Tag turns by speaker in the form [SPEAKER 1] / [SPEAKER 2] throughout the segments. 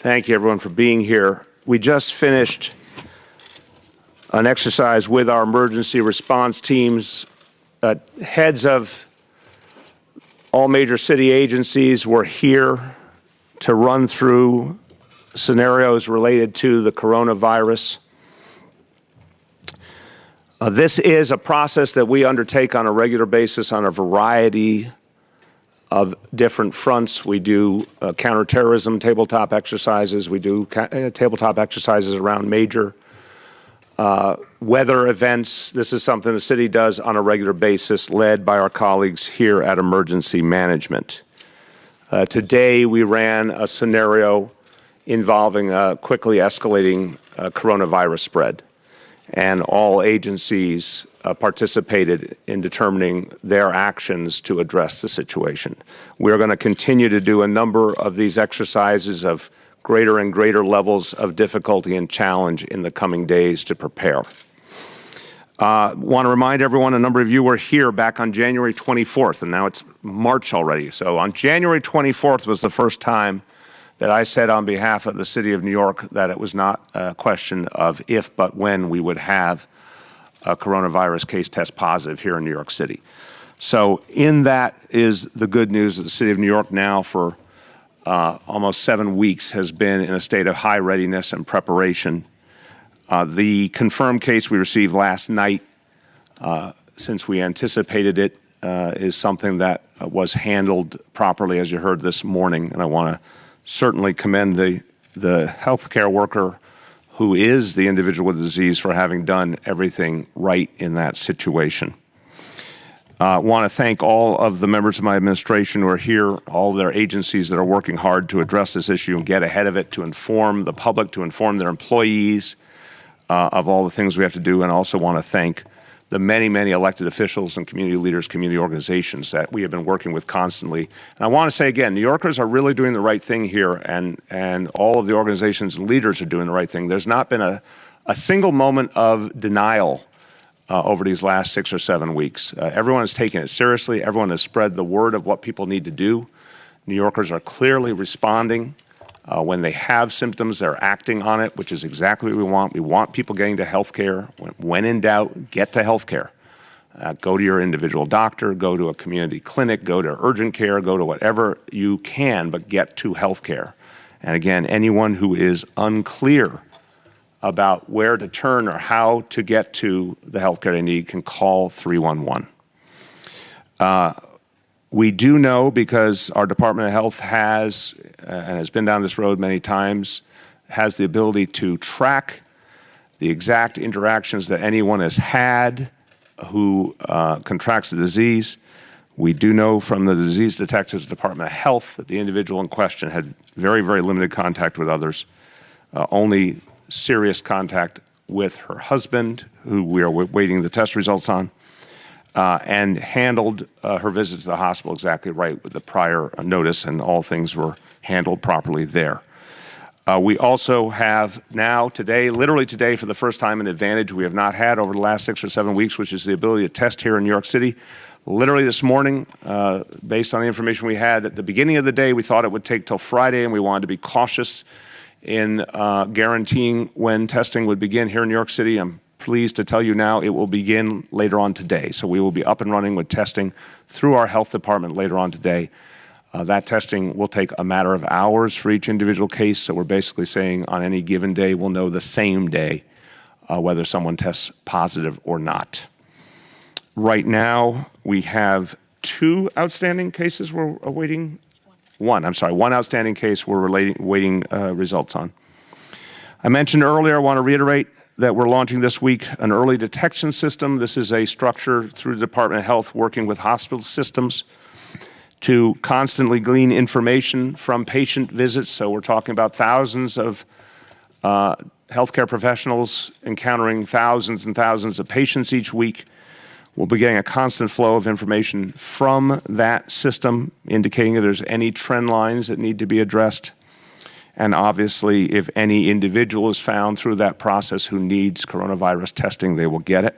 [SPEAKER 1] Thank you, everyone, for being here. We just finished an exercise with our emergency response teams. Heads of all major city agencies were here to run through scenarios related to the coronavirus. This is a process that we undertake on a regular basis on a variety of different fronts. We do counterterrorism tabletop exercises. We do tabletop exercises around major weather events. This is something the city does on a regular basis, led by our colleagues here at Emergency Management. Today, we ran a scenario involving a quickly escalating coronavirus spread, and all agencies participated in determining their actions to address the situation. We're going to continue to do a number of these exercises of greater and greater levels of difficulty and challenge in the coming days to prepare. Want to remind everyone, a number of you were here back on January 24th, and now it's March already. So on January 24th was the first time that I said on behalf of the City of New York that it was not a question of if but when we would have a coronavirus case test positive here in New York City. So in that is the good news that the City of New York now for almost 7 weeks has been in a state of high readiness and preparation. The confirmed case we received last night, since we anticipated it, is something that was handled properly, as you heard this morning, and I want to certainly commend the healthcare worker who is the individual with the disease for having done everything right in that situation. Want to thank all of the members of my administration who are here, all their agencies that are working hard to address this issue and get ahead of it, to inform the public, to inform their employees of all the things we have to do, and also want to thank the many, many elected officials and community leaders, community organizations that we have been working with constantly. And I want to say again, New Yorkers are really doing the right thing here, and all of the organizations and leaders are doing the right thing. There's not been a single moment of denial over these last 6 or 7 weeks. Everyone has taken it seriously. Everyone has spread the word of what people need to do. New Yorkers are clearly responding. When they have symptoms, they're acting on it, which is exactly what we want. We want people getting to health care. When in doubt, get to health care. Go to your individual doctor, go to a community clinic, go to urgent care, go to whatever you can, but get to health care. And again, anyone who is unclear about where to turn or how to get to the health care they need can call 311. We do know, because our Department of Health has, and has been down this road many times, has the ability to track the exact interactions that anyone has had who contracts the disease. We do know from the disease detectives at the Department of Health that the individual in question had very, very limited contact with others, only serious contact with her husband, who we are waiting the test results on, and handled her visit to the hospital exactly right with the prior notice, and all things were handled properly there. We also have now today, literally today for the first time, an advantage we have not had over the last 6 or 7 weeks, which is the ability to test here in New York City. Literally this morning, based on the information we had at the beginning of the day, we thought it would take till Friday, and we wanted to be cautious in guaranteeing when testing would begin here in New York City. I'm pleased to tell you now it will begin later on today. So we will be up and running with testing through our health department later on today. That testing will take a matter of hours for each individual case. So we're basically saying on any given day, we'll know the same day whether someone tests positive or not. Right now, we have 2 outstanding cases we're awaiting. One outstanding case we're waiting results on. I mentioned earlier, I want to reiterate that we're launching this week an early detection system. This is a structure through the Department of Health working with hospital systems to constantly glean information from patient visits. So we're talking about thousands of healthcare professionals encountering thousands and thousands of patients each week. We'll be getting a constant flow of information from that system, indicating that there's any trend lines that need to be addressed. And obviously, if any individual is found through that process who needs coronavirus testing, they will get it.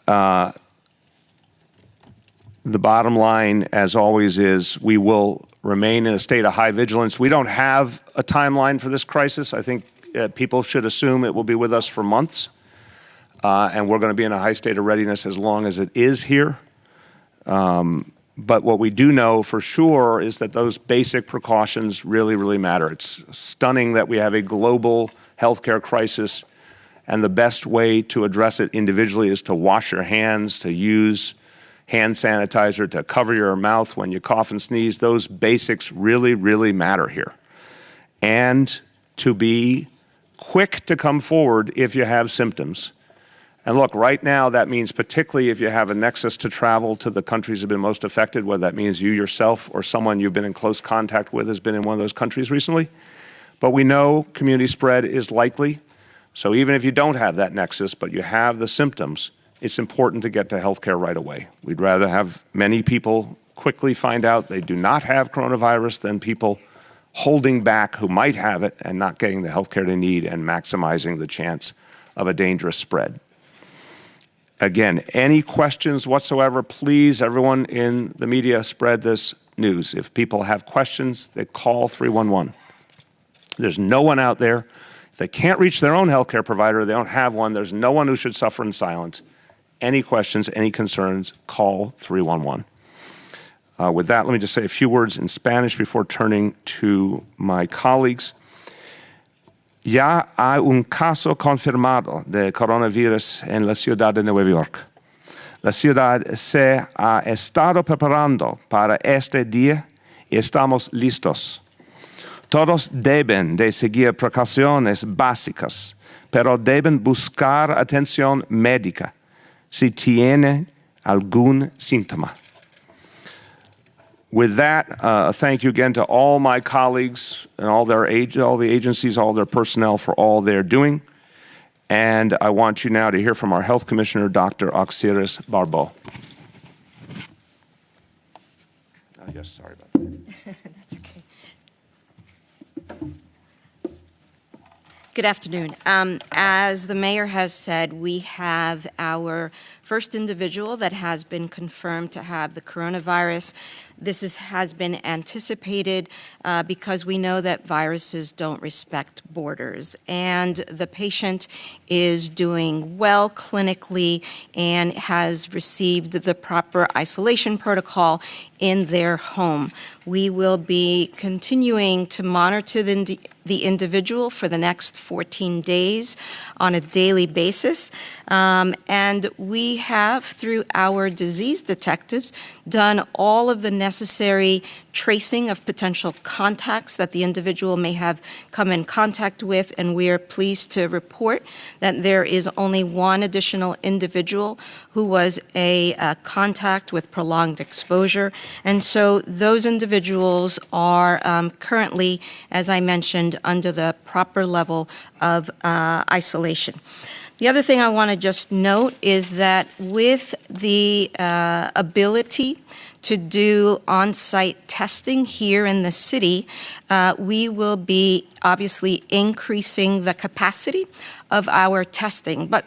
[SPEAKER 1] The bottom line, as always, is we will remain in a state of high vigilance. We don't have a timeline for this crisis. I think people should assume it will be with us for months, and we're going to be in a high state of readiness as long as it is here. But what we do know for sure is that those basic precautions really, really matter. It's stunning that we have a global healthcare crisis, and the best way to address it individually is to wash your hands, to use hand sanitizer, to cover your mouth when you cough and sneeze. Those basics really, really matter here. And to be quick to come forward if you have symptoms. And look, right now, that means particularly if you have a nexus to travel to the countries that have been most affected, whether that means you yourself or someone you've been in close contact with has been in one of those countries recently. But we know community spread is likely. So even if you don't have that nexus, but you have the symptoms, it's important to get to healthcare right away. We'd rather have many people quickly find out they do not have coronavirus than people holding back who might have it and not getting the healthcare they need and maximizing the chance of a dangerous spread. Again, any questions whatsoever, please, everyone in the media, spread this news. If people have questions, they call 311. There's no one out there. If they can't reach their own healthcare provider, they don't have one, there's no one who should suffer in silence. Any questions, any concerns, call 311. With that, let me just say a few words in Spanish before turning to my colleagues. Ya hay un caso confirmado de coronavirus en la ciudad de Nueva York. La ciudad se ha estado preparando para este día y estamos listos. Todos deben de seguir precauciones básicas, pero deben buscar atención médica si tienen algún síntoma. With that, thank you again to all my colleagues and all the agencies, all their personnel for all they're doing. And I want you now to hear from our Health Commissioner, Dr. Auxiris Barbeau. Yes, sorry about that.
[SPEAKER 2] That's okay. Good afternoon. As the mayor has said, we have our first individual that has been confirmed to have the coronavirus. This has been anticipated because we know that viruses don't respect borders. And the patient is doing well clinically and has received the proper isolation protocol in their home. We will be continuing to monitor the individual for the next 14 days on a daily basis. And we have, through our disease detectives, done all of the necessary tracing of potential contacts that the individual may have come in contact with, and we are pleased to report that there is only one additional individual who was a contact with prolonged exposure. And so those individuals are currently, as I mentioned, under the proper level of isolation. The other thing I want to just note is that with the ability to do on-site testing here in the city, we will be obviously increasing the capacity of our testing. But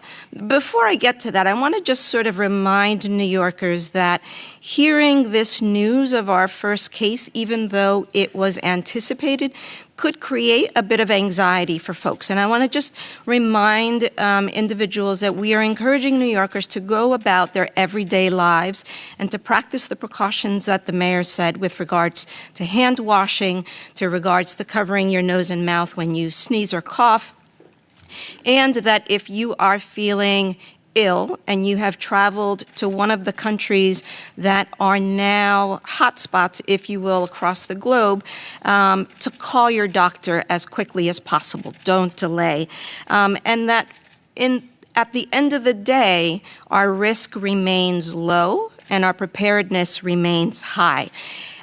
[SPEAKER 2] before I get to that, I want to just sort of remind New Yorkers that hearing this news of our first case, even though it was anticipated, could create a bit of anxiety for folks. And I want to just remind individuals that we are encouraging New Yorkers to go about their everyday lives and to practice the precautions that the mayor said with regards to hand washing, to regards to covering your nose and mouth when you sneeze or cough, and that if you are feeling ill and you have traveled to one of the countries that are now hotspots, if you will, across the globe, to call your doctor as quickly as possible. Don't delay. And that at the end of the day, our risk remains low and our preparedness remains high.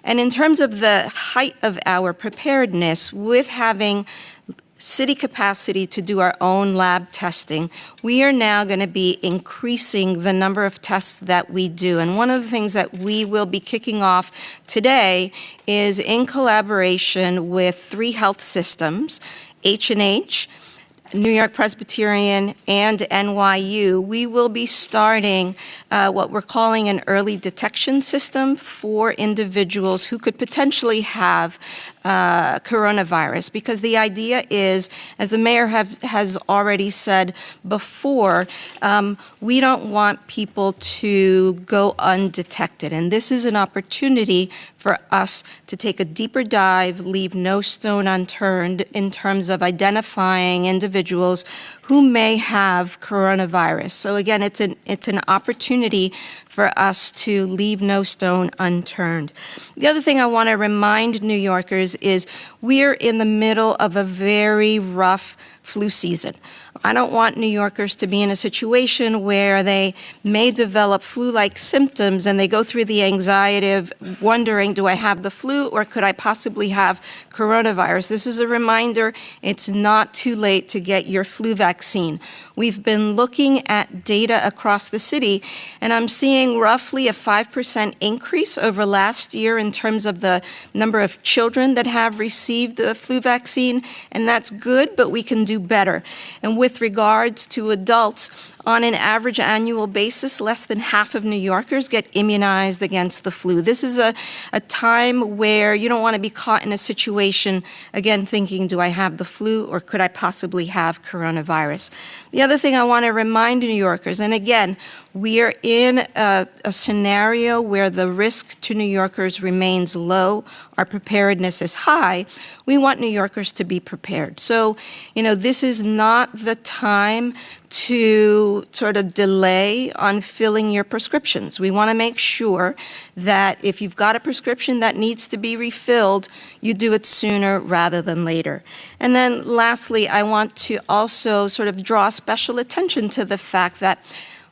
[SPEAKER 2] And in terms of the height of our preparedness, with having city capacity to do our own lab testing, we are now going to be increasing the number of tests that we do. And one of the things that we will be kicking off today is in collaboration with 3 health systems, H&H, New York Presbyterian, and NYU, we will be starting what we're calling an early detection system for individuals who could potentially have coronavirus, because the idea is, as the mayor has already said before, we don't want people to go undetected. And this is an opportunity for us to take a deeper dive, leave no stone unturned in terms of identifying individuals who may have coronavirus. So again, it's an opportunity for us to leave no stone unturned. The other thing I want to remind New Yorkers is we're in the middle of a very rough flu season. I don't want New Yorkers to be in a situation where they may develop flu-like symptoms and they go through the anxiety of wondering, do I have the flu or could I possibly have coronavirus? This is a reminder, it's not too late to get your flu vaccine. We've been looking at data across the city, and I'm seeing roughly a 5% increase over last year in terms of the number of children that have received the flu vaccine, and that's good, but we can do better. And with regards to adults, on an average annual basis, less than half of New Yorkers get immunized against the flu. This is a time where you don't want to be caught in a situation, again, thinking, do I have the flu or could I possibly have coronavirus? The other thing I want to remind New Yorkers, and again, we are in a scenario where the risk to New Yorkers remains low, our preparedness is high. We want New Yorkers to be prepared. So, this is not the time to sort of delay on filling your prescriptions. We want to make sure that if you've got a prescription that needs to be refilled, you do it sooner rather than later. And then lastly, I want to also sort of draw special attention to the fact that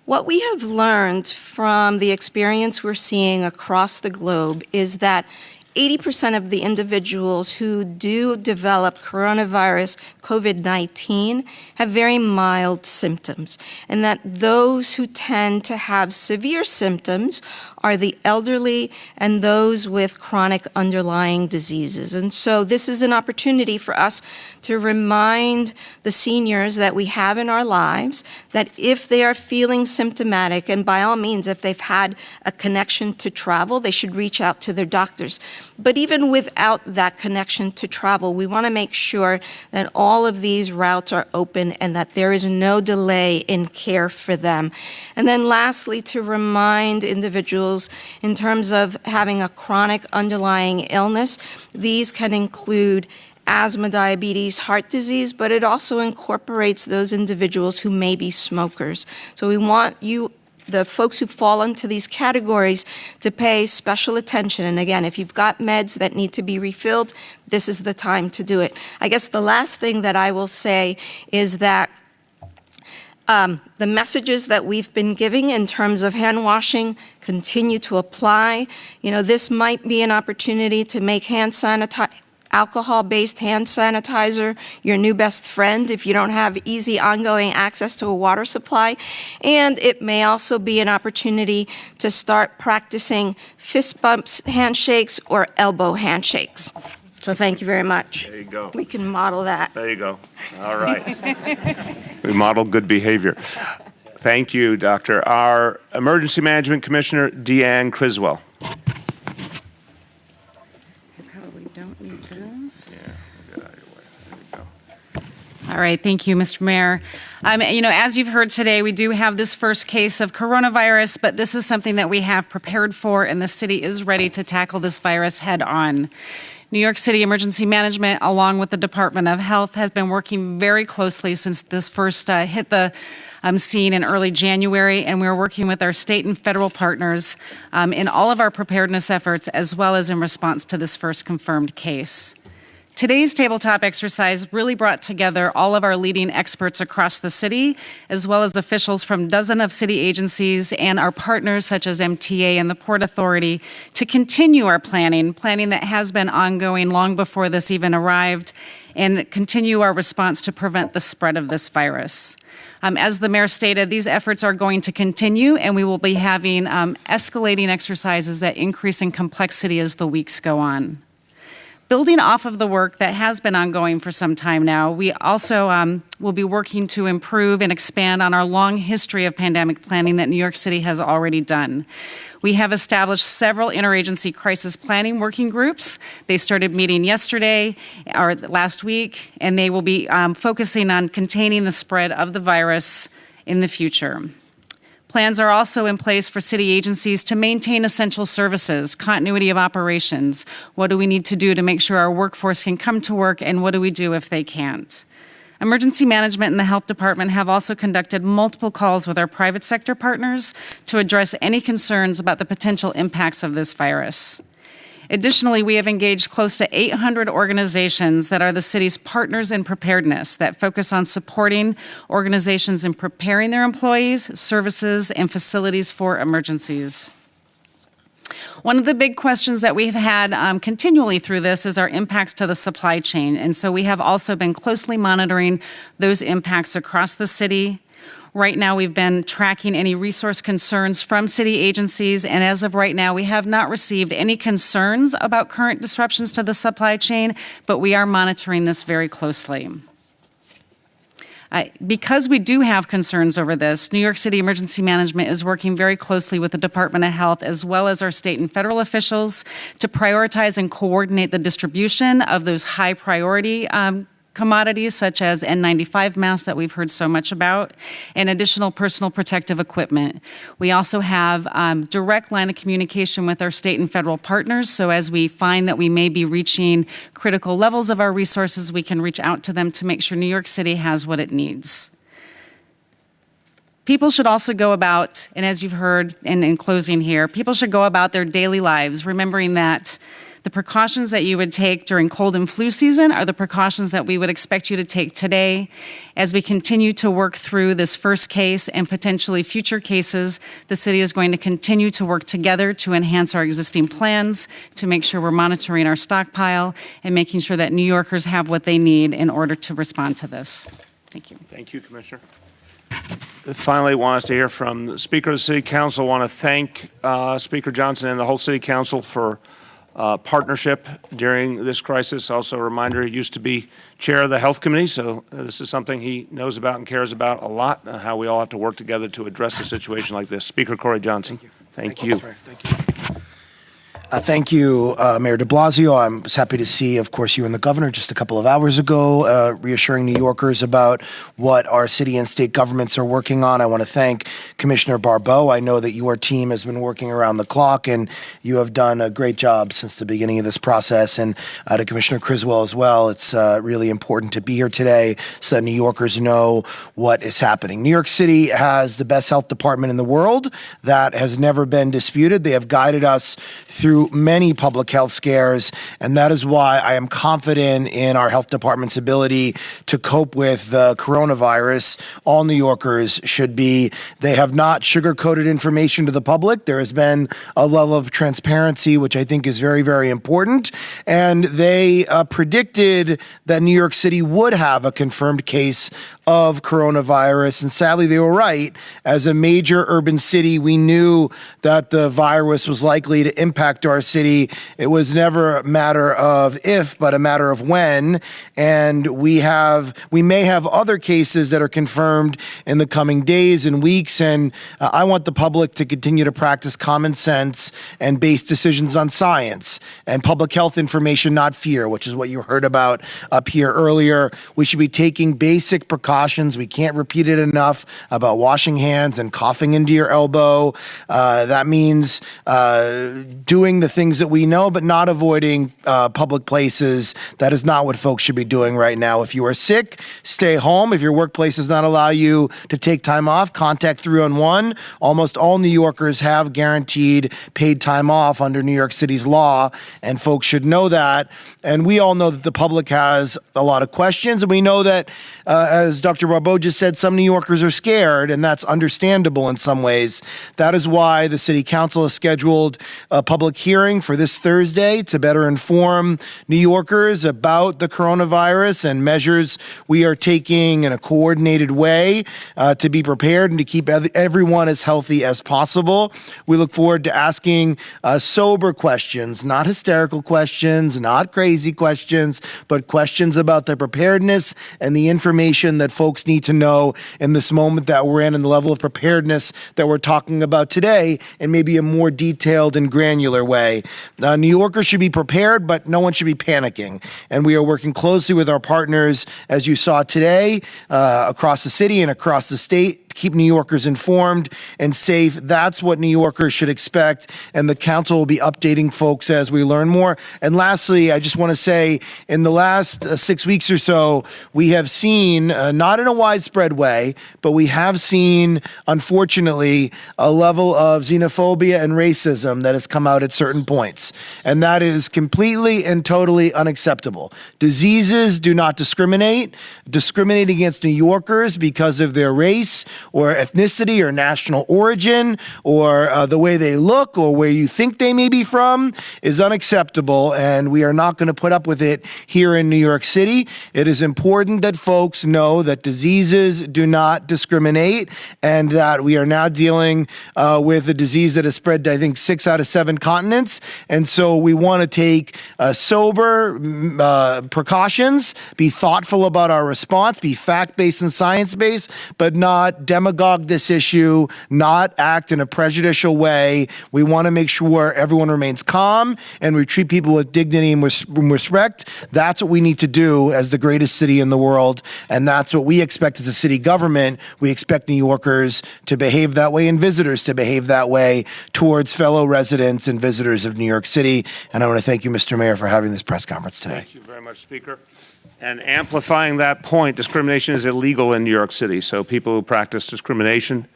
[SPEAKER 2] what we have learned from the experience we're seeing across the globe is that 80% of the individuals who do develop coronavirus, COVID-19, have very mild symptoms, and that those who tend to have severe symptoms are the elderly and those with chronic underlying diseases. And so this is an opportunity for us to remind the seniors that we have in our lives that if they are feeling symptomatic, and by all means, if they've had a connection to travel, they should reach out to their doctors. But even without that connection to travel, we want to make sure that all of these routes are open and that there is no delay in care for them. And then lastly, to remind individuals in terms of having a chronic underlying illness, these can include asthma, diabetes, heart disease, but it also incorporates those individuals who may be smokers. So we want you, the folks who fall into these categories, to pay special attention. And again, if you've got meds that need to be refilled, this is the time to do it. I guess the last thing that I will say is that the messages that we've been giving in terms of hand washing continue to apply. This might be an opportunity to make alcohol-based hand sanitizer your new best friend if you don't have easy ongoing access to a water supply. And it may also be an opportunity to start practicing fist bumps, handshakes, or elbow handshakes. So thank you very much.
[SPEAKER 1] There you go.
[SPEAKER 2] We can model that.
[SPEAKER 1] There you go. All right. We model good behavior. Thank you, Doctor. Our Emergency Management Commissioner, Deanne Criswell.
[SPEAKER 3] All right, thank you, Mr. Mayor. As you've heard today, we do have this first case of coronavirus, but this is something that we have prepared for, and the city is ready to tackle this virus head on. New York City Emergency Management, along with the Department of Health, has been working very closely since this first hit the scene in early January, and we're working with our state and federal partners in all of our preparedness efforts, as well as in response to this first confirmed case. Today's tabletop exercise really brought together all of our leading experts across the city, as well as officials from dozens of city agencies and our partners such as MTA and the Port Authority to continue our planning that has been ongoing long before this even arrived, and continue our response to prevent the spread of this virus. As the mayor stated, these efforts are going to continue, and we will be having escalating exercises that increase in complexity as the weeks go on. Building off of the work that has been ongoing for some time now, we also will be working to improve and expand on our long history of pandemic planning that New York City has already done. We have established several interagency crisis planning working groups. They started meeting yesterday or last week, and they will be focusing on containing the spread of the virus in the future. Plans are also in place for city agencies to maintain essential services, continuity of operations. What do we need to do to make sure our workforce can come to work, and what do we do if they can't? Emergency management and the health department have also conducted multiple calls with our private sector partners to address any concerns about the potential impacts of this virus. Additionally, we have engaged close to 800 organizations that are the city's partners in preparedness that focus on supporting organizations in preparing their employees, services, and facilities for emergencies. One of the big questions that we've had continually through this is our impacts to the supply chain. And so we have also been closely monitoring those impacts across the city. Right now, we've been tracking any resource concerns from city agencies, and as of right now, we have not received any concerns about current disruptions to the supply chain, but we are monitoring this very closely. Because we do have concerns over this, New York City Emergency Management is working very closely with the Department of Health as well as our state and federal officials to prioritize and coordinate the distribution of those high priority commodities such as N95 masks that we've heard so much about, and additional personal protective equipment. We also have direct line of communication with our state and federal partners, so as we find that we may be reaching critical levels of our resources, we can reach out to them to make sure New York City has what it needs. People should also go about, and as you've heard in closing here, people should go about their daily lives, remembering that the precautions that you would take during cold and flu season are the precautions that we would expect you to take today. As we continue to work through this first case and potentially future cases, the city is going to continue to work together to enhance our existing plans, to make sure we're monitoring our stockpile, and making sure that New Yorkers have what they need in order to respond to this. Thank you.
[SPEAKER 1] Thank you, Commissioner. Finally, want us to hear from the Speaker of the City Council. I want to thank Speaker Johnson and the whole City Council for partnership during this crisis. Also a reminder, he used to be chair of the Health Committee, so this is something he knows about and cares about a lot, how we all have to work together to address a situation like this. Speaker Corey Johnson. Thank you.
[SPEAKER 4] Thank you, Mayor de Blasio. I was happy to see, of course, you and the governor just a couple of hours ago, reassuring New Yorkers about what our city and state governments are working on. I want to thank Commissioner Barbeau. I know that your team has been working around the clock, and you have done a great job since the beginning of this process. And to Commissioner Criswell as well, it's really important to be here today so that New Yorkers know what is happening. New York City has the best health department in the world. That has never been disputed. They have guided us through many public health scares, and that is why I am confident in our health department's ability to cope with the coronavirus. All New Yorkers should be. They have not sugar-coated information to the public. There has been a level of transparency, which I think is very, very important, and they predicted that New York City would have a confirmed case of coronavirus, and sadly they were right. As a major urban city, we knew that the virus was likely to impact our city. It was never a matter of if, but a matter of when, and we may have other cases that are confirmed in the coming days and weeks, and I want the public to continue to practice common sense and base decisions on science and public health information, not fear, which is what you heard about up here earlier. We should be taking basic precautions. We can't repeat it enough about washing hands and coughing into your elbow. That means doing the things that we know, but not avoiding public places. That is not what folks should be doing right now. If you are sick, stay home. If your workplace does not allow you to take time off, contact 311. Almost all New Yorkers have guaranteed paid time off under New York City's law, and folks should know that. And we all know that the public has a lot of questions, and we know that, as Dr. Barbeau just said, some New Yorkers are scared, and that's understandable in some ways. That is why the City Council has scheduled a public hearing for this Thursday to better inform New Yorkers about the coronavirus and measures we are taking in a coordinated way to be prepared and to keep everyone as healthy as possible. We look forward to asking sober questions, not hysterical questions, not crazy questions, but questions about the preparedness and the information that folks need to know in this moment that we're in and the level of preparedness that we're talking about today in maybe a more detailed and granular way. New Yorkers should be prepared, but no one should be panicking. And we are working closely with our partners, as you saw today, across the city and across the state, keep New Yorkers informed and safe. That's what New Yorkers should expect, and the council will be updating folks as we learn more. And lastly, I just want to say, in the last 6 weeks or so, we have seen, not in a widespread way, but we have seen, unfortunately, a level of xenophobia and racism that has come out at certain points. And that is completely and totally unacceptable. Diseases do not discriminate. Discriminate against New Yorkers because of their race or ethnicity or national origin or the way they look or where you think they may be from is unacceptable, and we are not going to put up with it here in New York City. It is important that folks know that diseases do not discriminate and that we are now dealing with a disease that has spread to, I think, 6 out of 7 continents, and so we want to take sober precautions, be thoughtful about our response, be fact-based and science-based, but not demagogue this issue, not act in a prejudicial way. We want to make sure everyone remains calm and we treat people with dignity and respect. That's what we need to do as the greatest city in the world, and that's what we expect as a city government. We expect New Yorkers to behave that way and visitors to behave that way towards fellow residents and visitors of New York City. And I want to thank you, Mr. Mayor, for having this press conference today.
[SPEAKER 1] Thank you very much, Speaker. And amplifying that point, discrimination is illegal in New York City. So people who practice discrimination,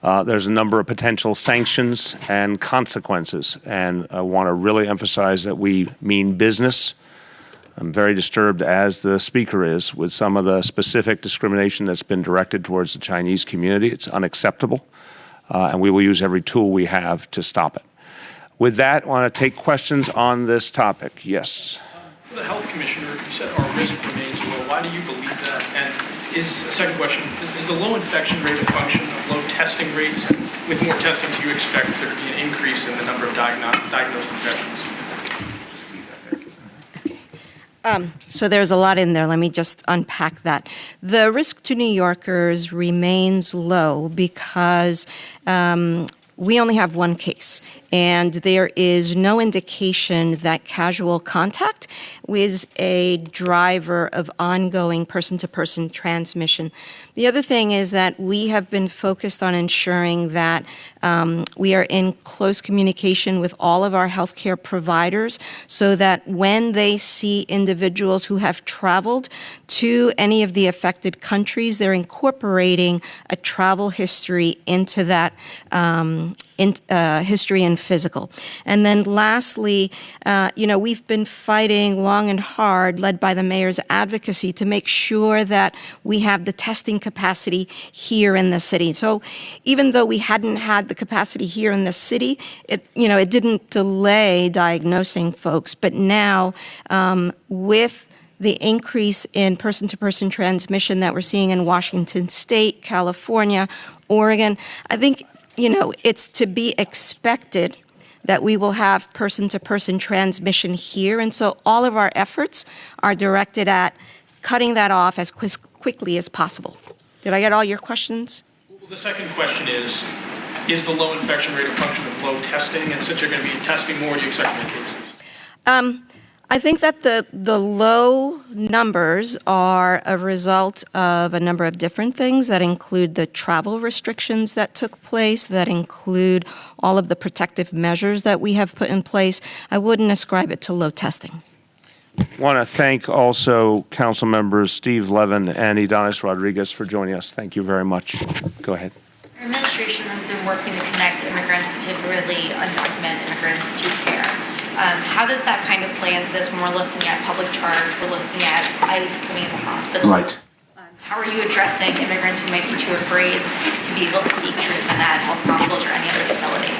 [SPEAKER 1] there's a number of potential sanctions and consequences. And I want to really emphasize that we mean business. I'm very disturbed, as the Speaker is, with some of the specific discrimination that's been directed towards the Chinese community. It's unacceptable, and we will use every tool we have to stop it. With that, I want to take questions on this topic. Yes.
[SPEAKER 5] For the health commissioner, you said our risk remains low. Why do you believe that? And is a second question, is the low infection rate a function of low testing rates? And with more testing, do you expect there to be an increase in the number of diagnosed infections?
[SPEAKER 2] So there's a lot in there. Let me just unpack that. The risk to New Yorkers remains low because we only have one case, and there is no indication that casual contact is a driver of ongoing person-to-person transmission. The other thing is that we have been focused on ensuring that we are in close communication with all of our healthcare providers so that when they see individuals who have traveled to any of the affected countries, they're incorporating a travel history into that history and physical. And then lastly, we've been fighting long and hard, led by the mayor's advocacy, to make sure that we have the testing capacity here in the city. So even though we hadn't had the capacity here in the city, it didn't delay diagnosing folks. But now, with the increase in person-to-person transmission that we're seeing in Washington State, California, Oregon, I think it's to be expected that we will have person-to-person transmission here. And so all of our efforts are directed at cutting that off as quickly as possible. Did I get all your questions?
[SPEAKER 5] Well, the second question is the low infection rate a function of low testing? And since you're going to be testing more, do you expect more cases?
[SPEAKER 2] I think that the low numbers are a result of a number of different things that include the travel restrictions that took place, that include all of the protective measures that we have put in place. I wouldn't ascribe it to low testing.
[SPEAKER 1] I want to thank also Council members Steve Levin and Idanis Rodriguez for joining us. Thank you very much. Go ahead.
[SPEAKER 6] Our administration has been working to connect immigrants, particularly undocumented immigrants, to care. How does that kind of play into this when we're looking at public charge, we're looking at ICE coming into hospitals?
[SPEAKER 1] Right.
[SPEAKER 6] How are you addressing immigrants who might be too afraid to be able to seek treatment at health hospitals or any other facility?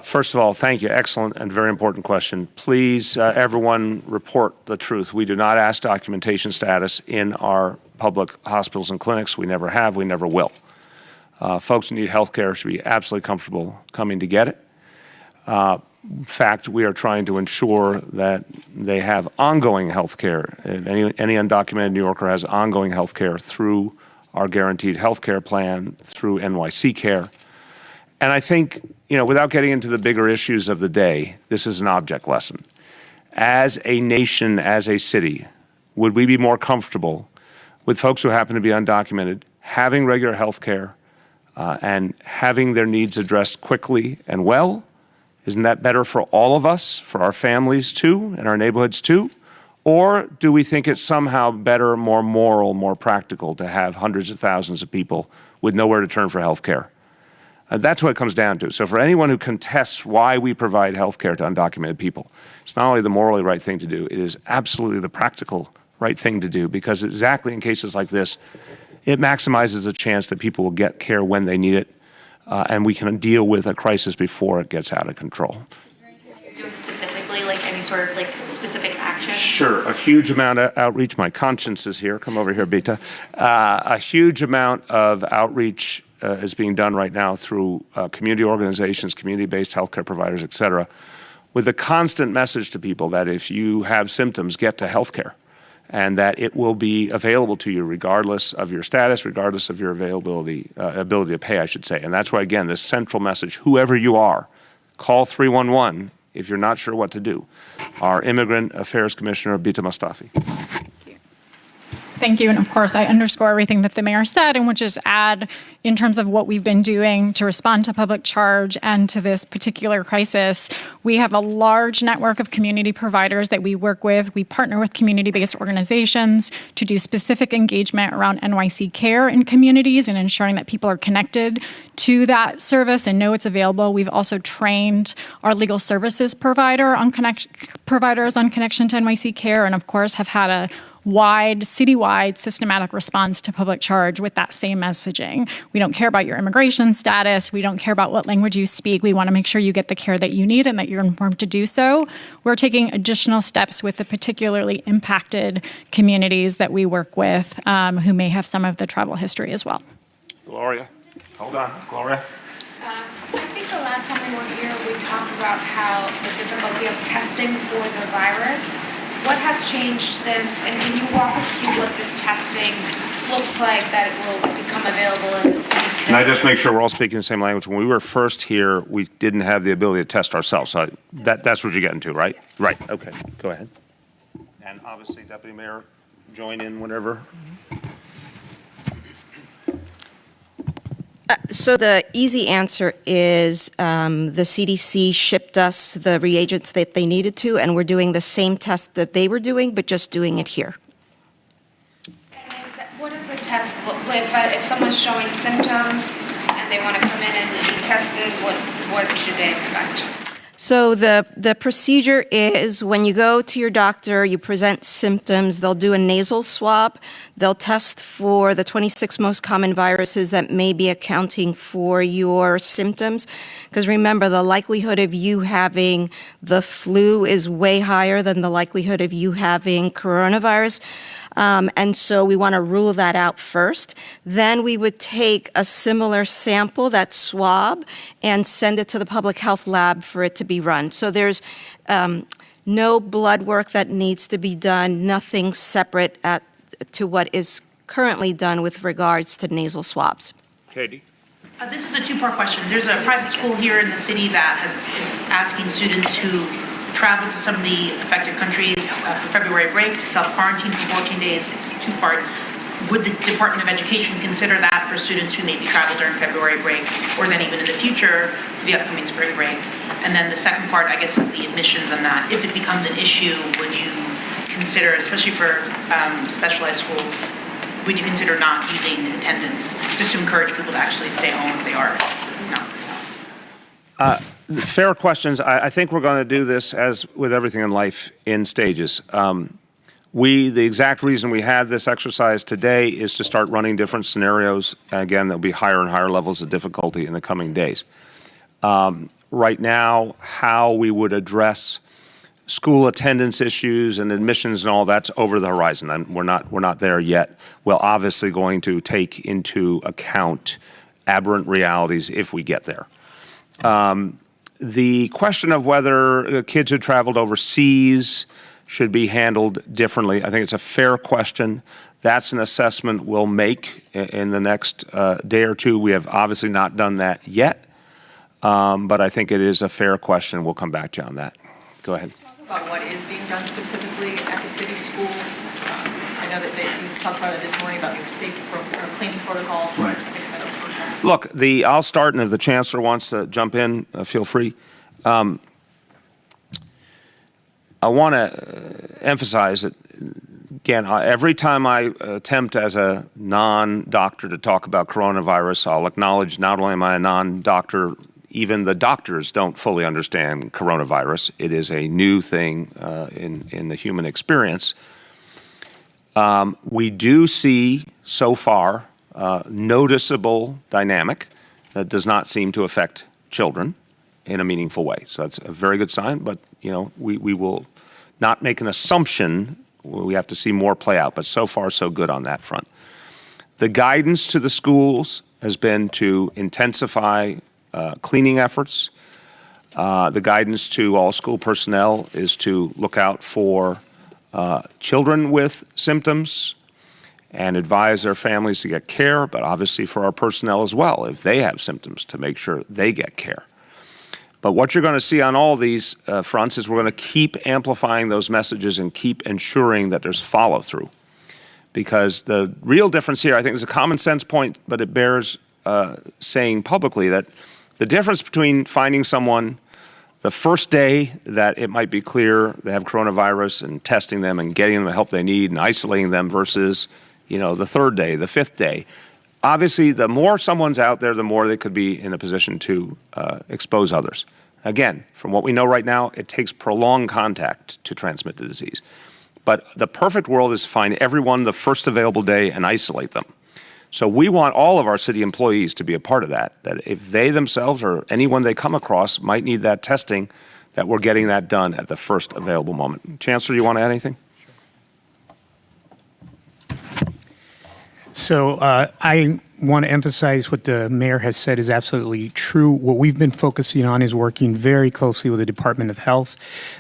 [SPEAKER 1] First of all, thank you. Excellent and very important question. Please, everyone, report the truth. We do not ask documentation status in our public hospitals and clinics. We never have. We never will. Folks who need health care should be absolutely comfortable coming to get it. In fact, we are trying to ensure that they have ongoing health care. Any undocumented New Yorker has ongoing health care through our guaranteed health care plan, through NYC Care. And I think, without getting into the bigger issues of the day, this is an object lesson. As a nation, as a city, would we be more comfortable with folks who happen to be undocumented having regular health care and having their needs addressed quickly and well? Isn't that better for all of us, for our families too, and our neighborhoods too? Or do we think it's somehow better, more moral, more practical to have hundreds of thousands of people with nowhere to turn for health care? That's what it comes down to. So for anyone who contests why we provide health care to undocumented people, it's not only the morally right thing to do, it is absolutely the practical right thing to do, because exactly in cases like this, it maximizes the chance that people will get care when they need it, and we can deal with a crisis before it gets out of control.
[SPEAKER 6] Is there anything that you're doing specifically, like any sort of specific action?
[SPEAKER 1] Sure, a huge amount of outreach. My conscience is here. Come over here, Bita. A huge amount of outreach is being done right now through community organizations, community-based healthcare providers, et cetera, with a constant message to people that if you have symptoms, get to healthcare, and that it will be available to you regardless of your status, regardless of your ability to pay, I should say. And that's why, again, this central message, whoever you are, call 311 if you're not sure what to do. Our Immigrant Affairs Commissioner, Bita Mustafi.
[SPEAKER 7] Thank you. And of course, I underscore everything that the mayor said and would just add in terms of what we've been doing to respond to public charge and to this particular crisis. We have a large network of community providers that we work with. We partner with community-based organizations to do specific engagement around NYC Care in communities and ensuring that people are connected to that service and know it's available. We've also trained our legal services providers on connection to NYC Care, and of course have had a citywide, systematic response to public charge with that same messaging. We don't care about your immigration status. We don't care about what language you speak. We want to make sure you get the care that you need and that you're informed to do so. We're taking additional steps with the particularly impacted communities that we work with who may have some of the travel history as well.
[SPEAKER 1] Gloria, hold on. Gloria.
[SPEAKER 8] I think the last time we were here, we talked about how the difficulty of testing for the virus. What has changed since, and can you walk us through what this testing looks like that will become available in the city today?
[SPEAKER 1] Can I just make sure we're all speaking the same language? When we were first here, we didn't have the ability to test ourselves. So that's what you're getting to, right? Right. Okay. Go ahead. And obviously, Deputy Mayor, join in whenever.
[SPEAKER 2] So the easy answer is the CDC shipped us the reagents that they needed to, and we're doing the same test that they were doing, but just doing it here.
[SPEAKER 8] And what does a test look like? If someone's showing symptoms and they want to come in and be tested, what should they expect?
[SPEAKER 2] So the procedure is when you go to your doctor, you present symptoms, they'll do a nasal swab, they'll test for the 26 most common viruses that may be accounting for your symptoms. Because remember, the likelihood of you having the flu is way higher than the likelihood of you having coronavirus. And so we want to rule that out first. Then we would take a similar sample, that swab, and send it to the public health lab for it to be run. So there's no blood work that needs to be done, nothing separate to what is currently done with regards to nasal swabs.
[SPEAKER 1] Katie.
[SPEAKER 9] This is a two-part question. There's a private school here in the city that is asking students who travel to some of the affected countries for February break to self-quarantine for 14 days. It's two-part. Would the Department of Education consider that for students who maybe travel during February break, or then even in the future for the upcoming spring break? And then the second part, I guess, is the admissions on that. If it becomes an issue, would you consider, especially for specialized schools, would you consider not using attendance just to encourage people to actually stay home if they are not?
[SPEAKER 1] Fair questions. I think we're going to do this, as with everything in life, in stages. The exact reason we had this exercise today is to start running different scenarios. Again, there'll be higher and higher levels of difficulty in the coming days. Right now, how we would address school attendance issues and admissions and all that's over the horizon. We're not there yet. We're obviously going to take into account aberrant realities if we get there. The question of whether kids who traveled overseas should be handled differently, I think it's a fair question. That's an assessment we'll make in the next day or two. We have obviously not done that yet, but I think it is a fair question. We'll come back to you on that. Go ahead.
[SPEAKER 10] About what is being done specifically at the city schools. I know that you talked about it this morning about your safety or cleaning protocols, right, et cetera.
[SPEAKER 1] Look, I'll start, and if the chancellor wants to jump in, feel free. I want to emphasize that, again, every time I attempt as a non-doctor to talk about coronavirus, I'll acknowledge not only am I a non-doctor, even the doctors don't fully understand coronavirus. It is a new thing in the human experience. We do see so far noticeable dynamic that does not seem to affect children in a meaningful way. So that's a very good sign, but we will not make an assumption. We have to see more play out, but so far so good on that front. The guidance to the schools has been to intensify cleaning efforts. The guidance to all school personnel is to look out for children with symptoms and advise their families to get care, but obviously for our personnel as well, if they have symptoms, to make sure they get care. But what you're going to see on all these fronts is we're going to keep amplifying those messages and keep ensuring that there's follow-through. Because the real difference here, I think, is a common sense point, but it bears saying publicly that the difference between finding someone the first day that it might be clear they have coronavirus and testing them and getting them the help they need and isolating them versus, the third day, the fifth day. Obviously, the more someone's out there, the more they could be in a position to expose others. Again, from what we know right now, it takes prolonged contact to transmit the disease. But the perfect world is to find everyone the first available day and isolate them. So we want all of our city employees to be a part of that if they themselves or anyone they come across might need that testing, that we're getting that done at the first available moment. Chancellor, do you want to add anything?
[SPEAKER 11] So I want to emphasize what the mayor has said is absolutely true. What we've been focusing on is working very closely with the Department of Health.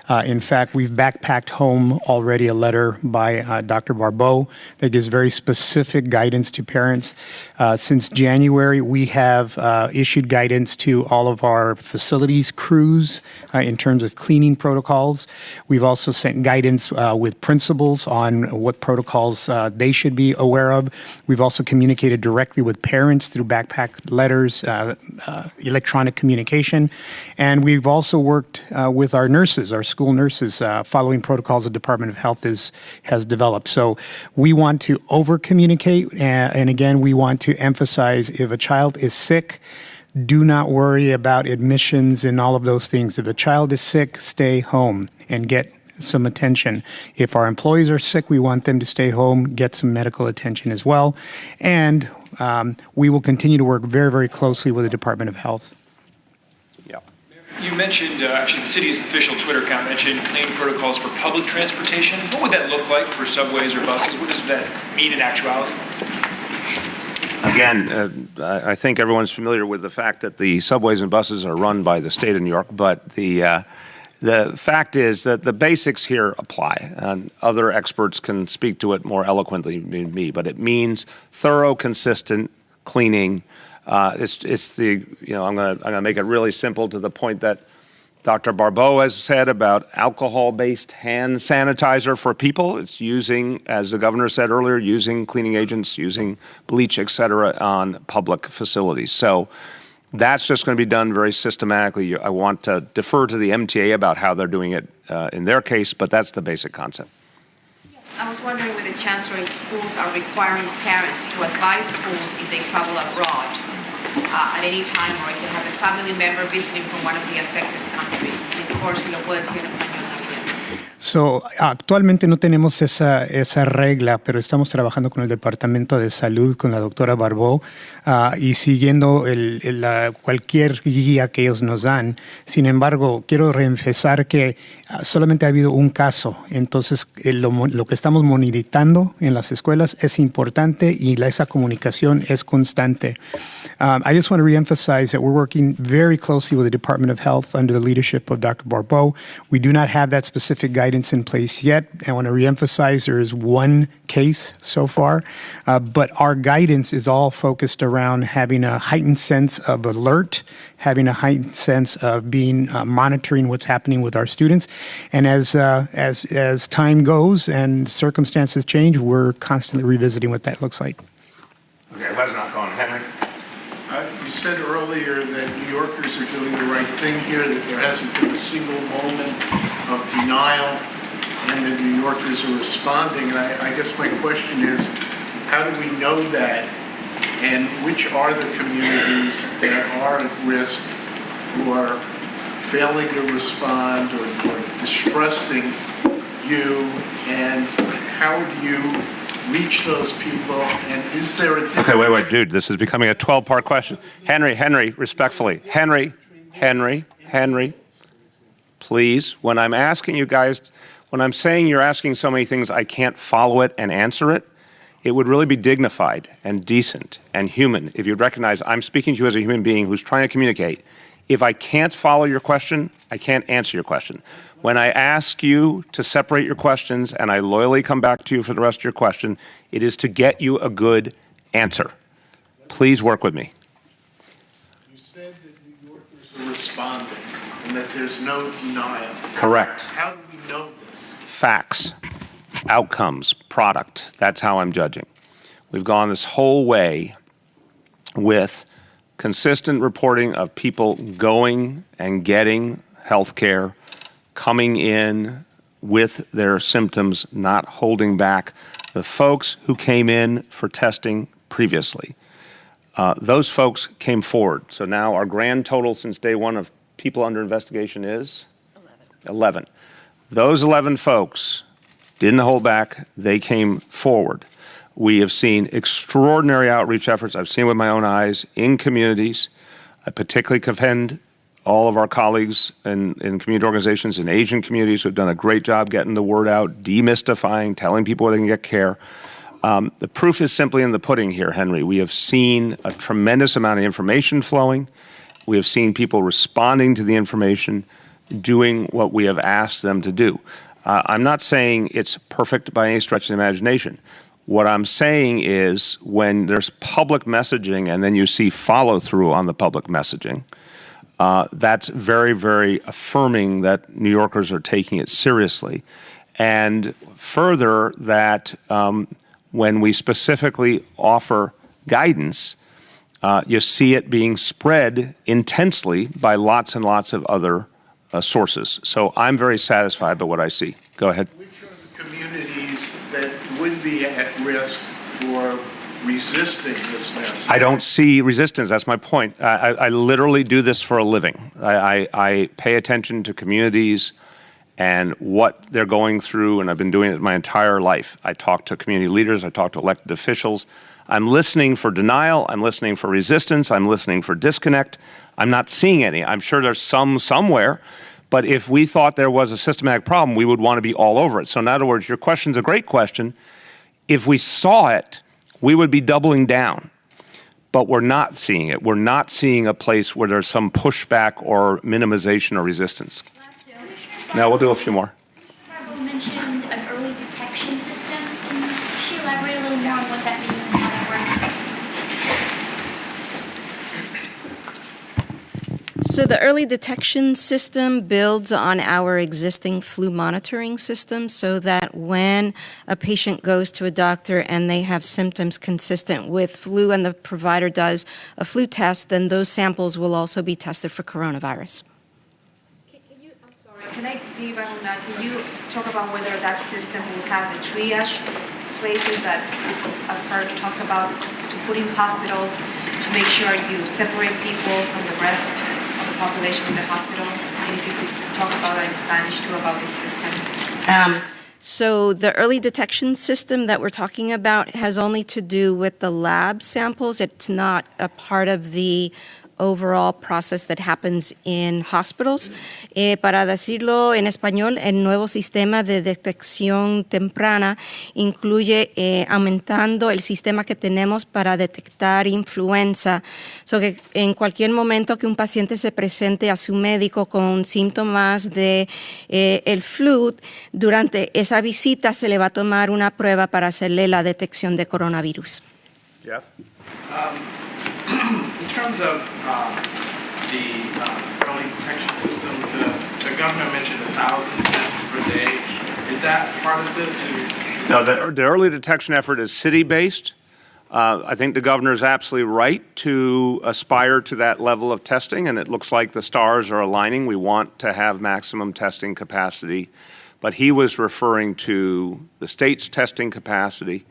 [SPEAKER 11] In fact, we've backpacked home already a letter by Dr. Barbeau that gives very specific guidance to parents. Since January, we have issued guidance to all of our facilities crews in terms of cleaning protocols. We've also sent guidance with principals on what protocols they should be aware of. We've also communicated directly with parents through backpack letters, electronic communication. And we've also worked with our nurses, our school nurses, following protocols the Department of Health has developed. So we want to over-communicate, and again, we want to emphasize if a child is sick, do not worry about admissions and all of those things. If the child is sick, stay home and get some attention. If our employees are sick, we want them to stay home, get some medical attention as well. And we will continue to work very, very closely with the Department of Health.
[SPEAKER 1] Yeah.
[SPEAKER 5] You mentioned, actually the city's official Twitter account mentioned cleaning protocols for public transportation. What would that look like for subways or buses? What does that mean in actuality?
[SPEAKER 1] Again, I think everyone's familiar with the fact that the subways and buses are run by the state of New York, but the fact is that the basics here apply, and other experts can speak to it more eloquently than me, but it means thorough, consistent cleaning. It's the, I'm going to make it really simple to the point that Dr. Barbeau has said about alcohol-based hand sanitizer for people. It's using, as the governor said earlier, using cleaning agents, using bleach, et cetera, on public facilities. So that's just going to be done very systematically. I want to defer to the MTA about how they're doing it in their case, but that's the basic concept.
[SPEAKER 12] Yes, I was wondering with the chancellor if schools are requiring parents to advise schools if they travel abroad at any time, or if they have a family member visiting from one of the affected countries. Y por si lo puedes decir en español también.
[SPEAKER 11] So, actualmente no tenemos esa regla, pero estamos trabajando con el Departamento de Salud, con la doctora Barbó, y siguiendo cualquier guía que ellos nos dan. Sin embargo, quiero reemphasizar que solamente ha habido un caso. Entonces, lo que estamos monitoreando en las escuelas es importante y esa comunicación es constante. I just want to reemphasize that we're working very closely with the Department of Health under the leadership of Dr. Barbeau. We do not have that specific guidance in place yet. I want to reemphasize there is one case so far, but our guidance is all focused around having a heightened sense of alert, having a heightened sense of being monitoring what's happening with our students. And as time goes and circumstances change, we're constantly revisiting what that looks like.
[SPEAKER 1] Okay, let's not go on. Henry?
[SPEAKER 13] You said earlier that New Yorkers are doing the right thing here, that there hasn't been a single moment of denial, and that New Yorkers are responding. And I guess my question is, how do we know that? And which are the communities that are at risk for failing to respond or distrusting you? And how do you reach those people, and is there a difference?
[SPEAKER 1] Okay, wait, dude, this is becoming a 12-part question. Henry, respectfully. Henry, please, when I'm asking you guys, when I'm saying you're asking so many things, I can't follow it and answer it, it would really be dignified and decent and human if you'd recognize I'm speaking to you as a human being who's trying to communicate. If I can't follow your question, I can't answer your question. When I ask you to separate your questions and I loyally come back to you for the rest of your question, it is to get you a good answer. Please work with me.
[SPEAKER 13] You said that New Yorkers are responding and that there's no denial.
[SPEAKER 1] Correct.
[SPEAKER 13] How do we know this?
[SPEAKER 1] Facts, outcomes, product. That's how I'm judging. We've gone this whole way with consistent reporting of people going and getting health care, coming in with their symptoms, not holding back. The folks who came in for testing previously, those folks came forward. So now our grand total since day one of people under investigation is 11. Those 11 folks didn't hold back. They came forward. We have seen extraordinary outreach efforts. I've seen with my own eyes in communities. I particularly commend all of our colleagues in community organizations in Asian communities who have done a great job getting the word out, demystifying, telling people where they can get care. The proof is simply in the pudding here, Henry. We have seen a tremendous amount of information flowing. We have seen people responding to the information, doing what we have asked them to do. I'm not saying it's perfect by any stretch of the imagination. What I'm saying is when there's public messaging and then you see follow-through on the public messaging, that's very, very affirming that New Yorkers are taking it seriously. And further, that when we specifically offer guidance, you see it being spread intensely by lots and lots of other sources. So I'm very satisfied by what I see. Go ahead.
[SPEAKER 13] Which are the communities that would be at risk for resisting this message?
[SPEAKER 1] I don't see resistance. That's my point. I literally do this for a living. I pay attention to communities and what they're going through, and I've been doing it my entire life. I talk to community leaders. I talk to elected officials. I'm listening for denial. I'm listening for resistance. I'm listening for disconnect. I'm not seeing any. I'm sure there's some somewhere, but if we thought there was a systematic problem, we would want to be all over it. So in other words, your question's a great question. If we saw it, we would be doubling down, but we're not seeing it. We're not seeing a place where there's some pushback or minimization or resistance. Now we'll do a few more.
[SPEAKER 6] Barbara mentioned an early detection system. Can she elaborate a little more on what that means and how that works?
[SPEAKER 2] So the early detection system builds on our existing flu monitoring system so that when a patient goes to a doctor and they have symptoms consistent with flu and the provider does a flu test, then those samples will also be tested for coronavirus.
[SPEAKER 14] Can I piggyback on that? Can you talk about whether that system will have the triage places that I've heard talk about to put in hospitals to make sure you separate people from the rest of the population in the hospital? if you could talk about that in Spanish too, about this system.
[SPEAKER 2] So the early detection system that we're talking about has only to do with the lab samples. It's not a part of the overall process that happens in hospitals. Para decirlo en español, el nuevo sistema de detección temprana incluye aumentando el sistema que tenemos para detectar influenza. So que en cualquier momento que un paciente se presente a su médico con síntomas de el flu, durante esa visita se le va a tomar una prueba para hacerle la detección de coronavirus.
[SPEAKER 1] Jeff?
[SPEAKER 5] In terms of the early detection system, the governor mentioned 1,000 tests per day. Is that part of this?
[SPEAKER 1] No, the early detection effort is city-based. I think the governor is absolutely right to aspire to that level of testing, and it looks like the stars are aligning. We want to have maximum testing capacity, but he was referring to the state's testing capacity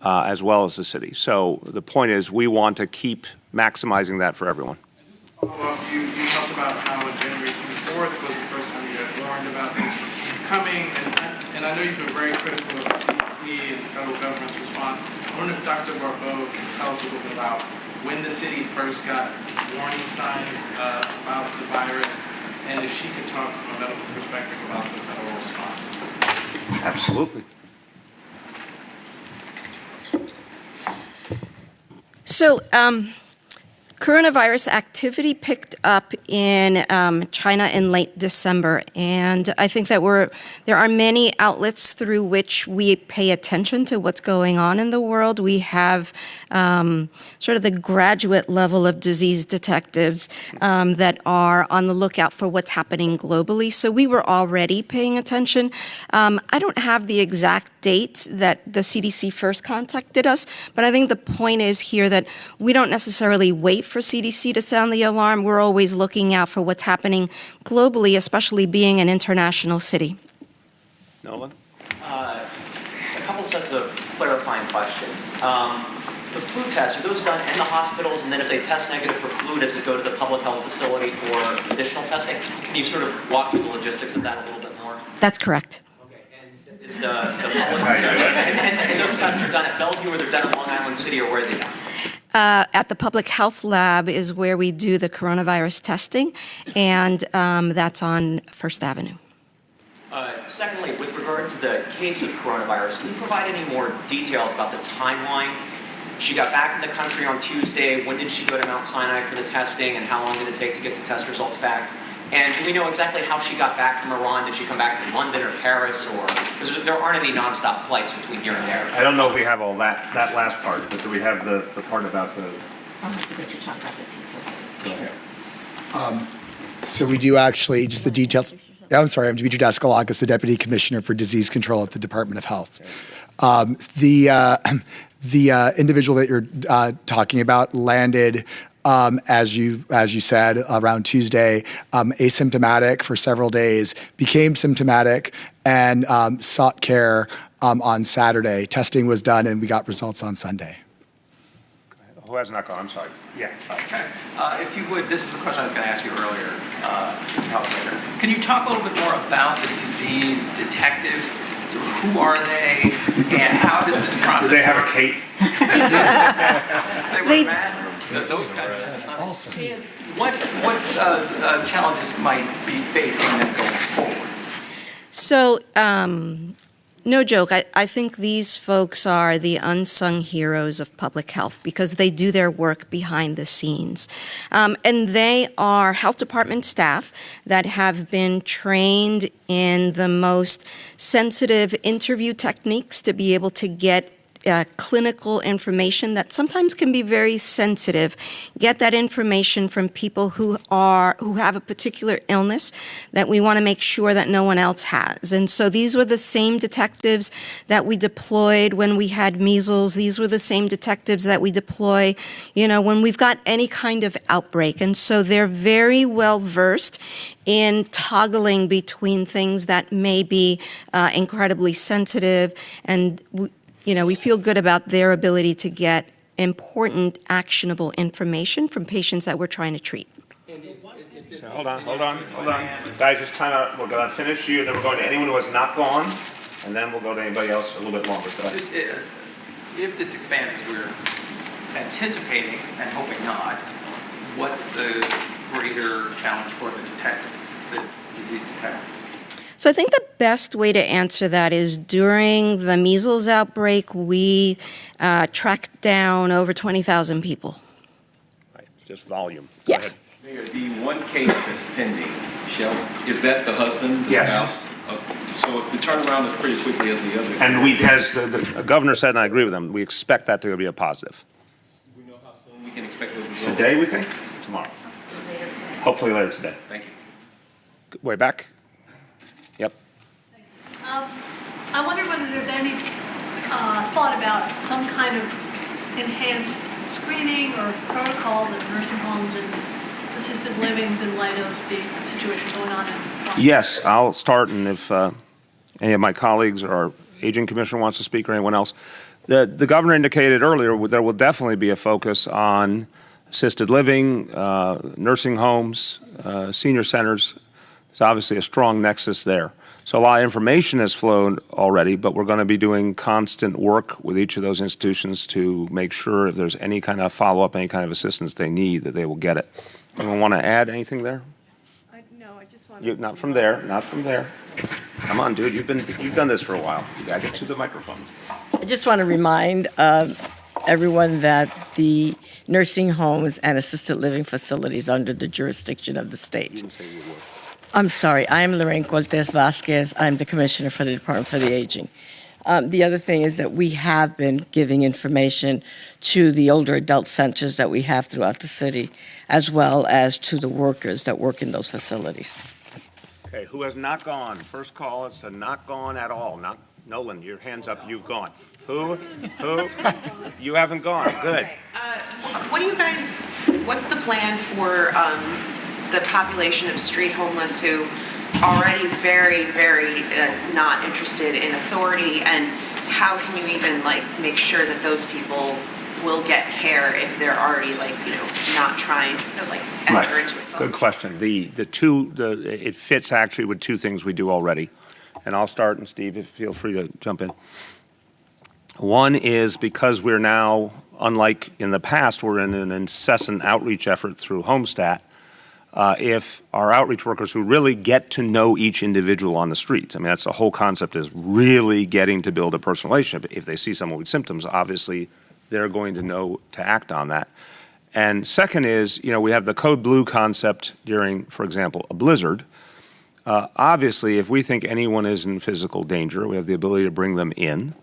[SPEAKER 1] as well as the city. So the point is we want to keep maximizing that for everyone.
[SPEAKER 5] Follow-up, you talked about how on January 24th was the first time you got warned about this coming, and I know you've been very critical of the CDC and the federal government's response. I wonder if Dr. Barbeau can tell us a little bit about when the city first got warning signs about the virus, and if she could talk from a medical perspective about the federal response.
[SPEAKER 1] Absolutely.
[SPEAKER 2] So, coronavirus activity picked up in China in late December, and I think that there are many outlets through which we pay attention to what's going on in the world. We have sort of the graduate level of disease detectives that are on the lookout for what's happening globally. So we were already paying attention. I don't have the exact date that the CDC first contacted us, but I think the point is here that we don't necessarily wait for CDC to sound the alarm. We're always looking out for what's happening globally, especially being an international city.
[SPEAKER 1] Nolan?
[SPEAKER 15] A couple sets of clarifying questions. The flu tests, are those done in the hospitals, and then if they test negative for flu, does it go to the public health facility for additional testing? Can you sort of walk through the logistics of that a little bit more?
[SPEAKER 2] That's correct.
[SPEAKER 15] Is the public and those tests are done at Bellevue, or they're done in Long Island City, or where are they done?
[SPEAKER 2] At the public health lab is where we do the coronavirus testing, and that's on First Avenue.
[SPEAKER 15] Secondly, with regard to the case of coronavirus, can you provide any more details about the timeline? She got back in the country on Tuesday. When did she go to Mount Sinai for the testing, and how long did it take to get the test results back? And do we know exactly how she got back from Iran? Did she come back from London or Paris? Or because there aren't any nonstop flights between here and there.
[SPEAKER 1] I don't know if we have all that last part, but do we have the part about the...
[SPEAKER 2] I'll have to get you to talk about the details.
[SPEAKER 1] Go ahead.
[SPEAKER 16] So we do actually, just the details. I'm sorry, I'm Dimitri Daskalakis, the Deputy Commissioner for Disease Control at the Department of Health. The individual that you're talking about landed, as you said, around Tuesday, asymptomatic for several days, became symptomatic, and sought care on Saturday. Testing was done, and we got results on Sunday.
[SPEAKER 1] Who has not gone? I'm sorry. Yeah.
[SPEAKER 17] Okay. If you would, this is the question I was going to ask you earlier. Can you talk a little bit more about the disease detectives? So who are they, and how does this process
[SPEAKER 1] Do they have a cape?
[SPEAKER 17] They wear masks. Those kind of things. Awesome. What challenges might be facing them going forward?
[SPEAKER 2] So, no joke, I think these folks are the unsung heroes of public health because they do their work behind the scenes. And they are health department staff that have been trained in the most sensitive interview techniques to be able to get clinical information that sometimes can be very sensitive. Get that information from people who have a particular illness that we want to make sure that no one else has. And so these were the same detectives that we deployed when we had measles. These were the same detectives that we deploy, when we've got any kind of outbreak. And so they're very well versed in toggling between things that may be incredibly sensitive, and we feel good about their ability to get important, actionable information from patients that we're trying to treat.
[SPEAKER 15] And if
[SPEAKER 1] Hold on. Guys, just time out. We're going to finish you, then we're going to anyone who has not gone, and then we'll go to anybody else a little bit longer. Go ahead.
[SPEAKER 17] If this expands as we're anticipating and hoping not, what's the greater challenge for the detectives, the disease detectives?
[SPEAKER 2] So I think the best way to answer that is during the measles outbreak, we tracked down over 20,000 people.
[SPEAKER 1] Right, just volume.
[SPEAKER 2] Yeah.
[SPEAKER 1] Go ahead.
[SPEAKER 18] Mayor, the one case that's pending, Shell, is that the husband, the
[SPEAKER 1] Yes.
[SPEAKER 18] spouse? So the turnaround is pretty quickly as the other.
[SPEAKER 1] And we, as the governor said, and I agree with him, we expect that to be a positive.
[SPEAKER 18] Do we know how soon we can expect those results?
[SPEAKER 1] Today, we think? Tomorrow. Hopefully later today.
[SPEAKER 18] Thank you.
[SPEAKER 1] Way back? Yep.
[SPEAKER 19] I wonder whether there's any thought about some kind of enhanced screening or protocols at nursing homes and assisted livings in light of the situation going on in Plaza.
[SPEAKER 1] Yes, I'll start, and if any of my colleagues or our aging commissioner wants to speak or anyone else. The governor indicated earlier there will definitely be a focus on assisted living, nursing homes, senior centers. There's obviously a strong nexus there. So a lot of information has flown already, but we're going to be doing constant work with each of those institutions to make sure if there's any kind of follow-up, any kind of assistance they need, that they will get it. Anyone want to add anything there?
[SPEAKER 19] No, I just want to...
[SPEAKER 1] Not from there, not from there. Come on, dude, you've done this for a while. You got to get to the microphone.
[SPEAKER 20] I just want to remind everyone that the nursing homes and assisted living facilities are under the jurisdiction of the state. I'm sorry, I'm Lorraine Cortez Vasquez. I'm the commissioner for the Department for the Aging. The other thing is that we have been giving information to the older adult centers that we have throughout the city, as well as to the workers that work in those facilities.
[SPEAKER 1] Okay, who has not gone? First call is to not gone at all. Not Nolan, your hand's up, you've gone. Who? You haven't gone, good.
[SPEAKER 21] What do you guys, what's the plan for the population of street homeless who already very, very not interested in authority, and how can you even make sure that those people will get care if they're already not trying to enter into a
[SPEAKER 1] Good question. It fits actually with two things we do already. And I'll start, and Steve, feel free to jump in. One is because we're now, unlike in the past, we're in an incessant outreach effort through Homestat. If our outreach workers who really get to know each individual on the streets, I mean, that's the whole concept, is really getting to build a personal relationship. If they see someone with symptoms, obviously they're going to know to act on that. And second is, we have the code blue concept during, for example, a blizzard. Obviously, if we think anyone is in physical danger, we have the ability to bring them in,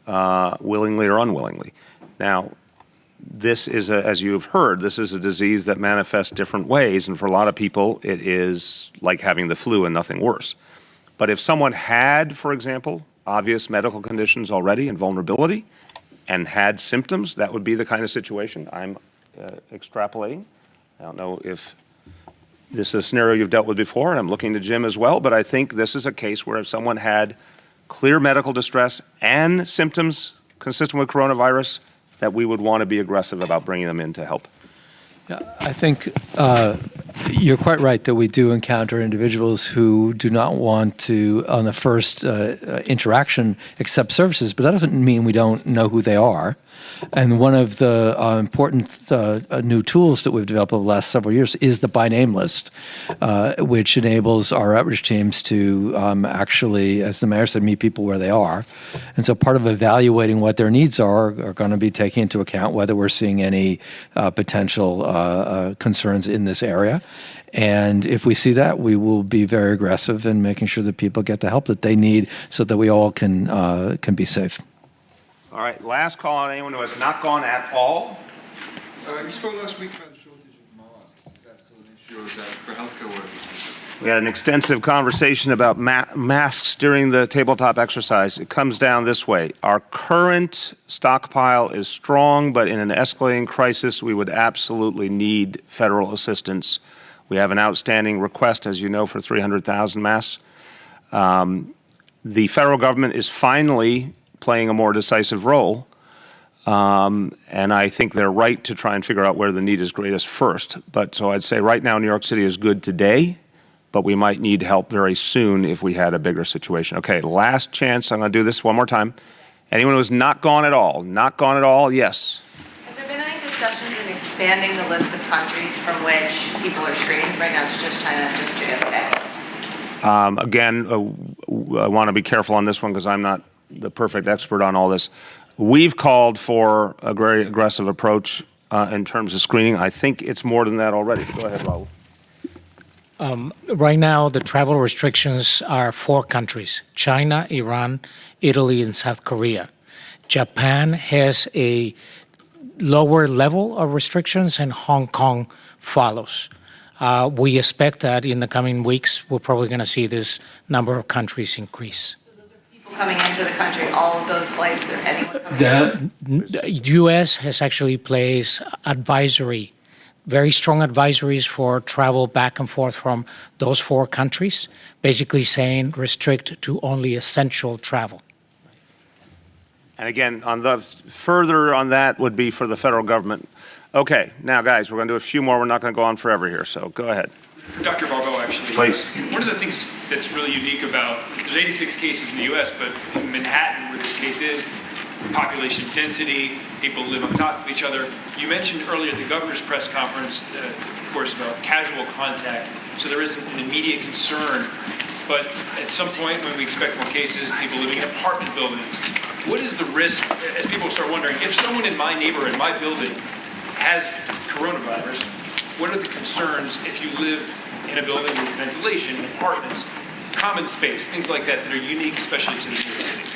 [SPEAKER 1] willingly or unwillingly. Now, this is, as you have heard, this is a disease that manifests different ways, and for a lot of people, it is like having the flu and nothing worse. But if someone had, for example, obvious medical conditions already and vulnerability, and had symptoms, that would be the kind of situation I'm extrapolating. I don't know if this is a scenario you've dealt with before, and I'm looking to Jim as well, but I think this is a case where if someone had clear medical distress and symptoms consistent with coronavirus, that we would want to be aggressive about bringing them in to help.
[SPEAKER 22] Yeah, I think you're quite right that we do encounter individuals who do not want to, on the first interaction, accept services, but that doesn't mean we don't know who they are. And one of the important new tools that we've developed over the last several years is the by name list, which enables our outreach teams to actually, as the mayor said, meet people where they are. And so part of evaluating what their needs are going to be taking into account whether we're seeing any potential concerns in this area. And if we see that, we will be very aggressive in making sure that people get the help that they need so that we all can be safe.
[SPEAKER 1] All right, last call on anyone who has not gone at all.
[SPEAKER 23] You spoke last week about the shortage of masks. Is that still an issue, or is that for healthcare workers?
[SPEAKER 1] We had an extensive conversation about masks during the tabletop exercise. It comes down this way. Our current stockpile is strong, but in an escalating crisis, we would absolutely need federal assistance. We have an outstanding request, as you know, for 300,000 masks. The federal government is finally playing a more decisive role. And I think they're right to try and figure out where the need is greatest first. But so I'd say right now New York City is good today, but we might need help very soon if we had a bigger situation. Okay, last chance. I'm going to do this one more time. Anyone who's not gone at all? Not gone at all? Yes.
[SPEAKER 12] Has there been any discussions in expanding the list of countries from which people are screened? Right now it's just China and just JFK.
[SPEAKER 1] Again, I want to be careful on this one because I'm not the perfect expert on all this. We've called for a very aggressive approach in terms of screening. I think it's more than that already. Go ahead, Raul.
[SPEAKER 3] Right now, the travel restrictions are 4 countries: China, Iran, Italy, and South Korea. Japan has a lower level of restrictions, and Hong Kong follows. We expect that in the coming weeks, we're probably going to see this number of countries increase.
[SPEAKER 12] People coming into the country, all of those flights, or anyone coming in?
[SPEAKER 3] The U.S. has actually placed very strong advisories for travel back and forth from those 4 countries, basically saying restrict to only essential travel.
[SPEAKER 1] And again, further on that would be for the federal government. Okay, now guys, we're going to do a few more. We're not going to go on forever here, so go ahead.
[SPEAKER 4] Dr. Barbeau, actually.
[SPEAKER 1] Please.
[SPEAKER 4] One of the things that's really unique about, there's 86 cases in the U.S., but in Manhattan, where this case is, population density, people live on top of each other. You mentioned earlier at the governor's press conference, of course, about casual contact, so there isn't an immediate concern. But at some point, when we expect more cases, people living in apartment buildings, what is the risk, as people start wondering, if someone in my neighborhood, in my building, has coronavirus, what are the concerns if you live in a building with ventilation, in apartments, common space, things like that that are unique, especially to the New York City?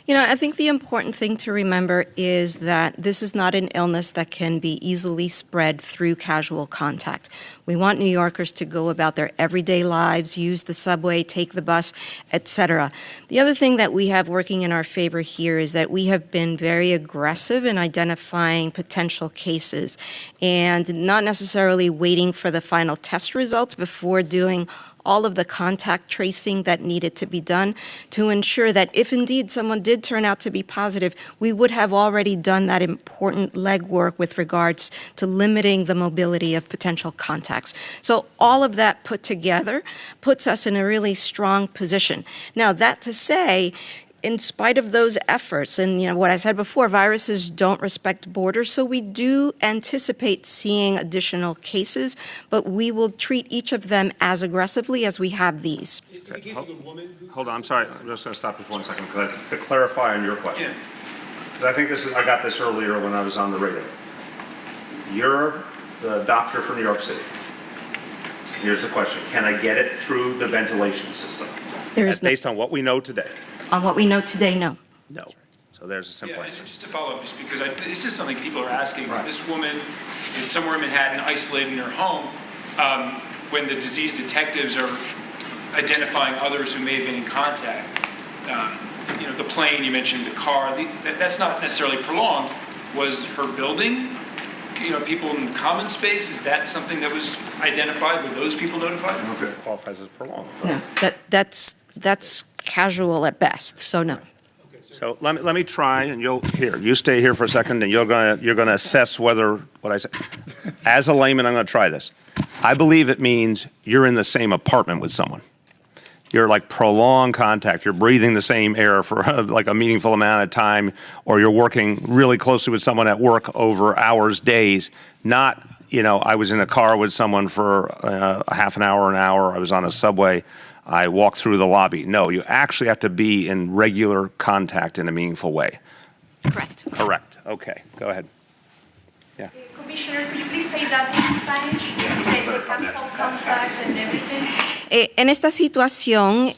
[SPEAKER 2] You know, I think the important thing to remember is that this is not an illness that can be easily spread through casual contact. We want New Yorkers to go about their everyday lives, use the subway, take the bus, etc. The other thing that we have working in our favor here is that we have been very aggressive in identifying potential cases and not necessarily waiting for the final test results before doing all of the contact tracing that needed to be done to ensure that if indeed someone did turn out to be positive, we would have already done that important legwork with regards to limiting the mobility of potential contacts. So all of that put together puts us in a really strong position. Now, that to say, in spite of those efforts, and what I said before, viruses don't respect borders, so we do anticipate seeing additional cases, but we will treat each of them as aggressively as we have these.
[SPEAKER 1] Okay. Hold on, I'm sorry. I'm just going to stop you for 1 second to clarify on your question. I think I got this earlier when I was on the radio. You're the doctor from New York City. Here's the question. Can I get it through the ventilation system? Based on what we know today.
[SPEAKER 2] On what we know today, no.
[SPEAKER 1] No. So there's a simple answer.
[SPEAKER 4] And just to follow up, just because this is something people are asking. Right. This woman is somewhere in Manhattan, isolated in her home. When the disease detectives are identifying others who may have been in contact, the plane, you mentioned the car, that's not necessarily prolonged. Was her building, people in the common space, is that something that was identified? Were those people notified?
[SPEAKER 1] I don't know if it qualifies as prolonged.
[SPEAKER 2] No, that's casual at best, so no.
[SPEAKER 1] So let me try, and you stay here for a second, and you're gonna assess whether what I say. As a layman, I'm gonna try this. I believe it means you're in the same apartment with someone. You're like prolonged contact. You're breathing the same air for like a meaningful amount of time, or you're working really closely with someone at work over hours, days. Not, I was in a car with someone for a half an hour, I was on a subway. I walk through the lobby. No, you actually have to be in regular contact in a meaningful way.
[SPEAKER 2] Correct.
[SPEAKER 1] Correct. Okay, go ahead. Yeah.
[SPEAKER 12] Commissioner, could you please say that in Spanish? The casual contact and everything.
[SPEAKER 2] En esta situación,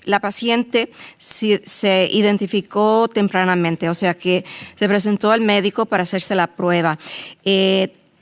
[SPEAKER 2] la paciente se identificó tempranamente, o sea que se presentó al médico para hacerse la prueba.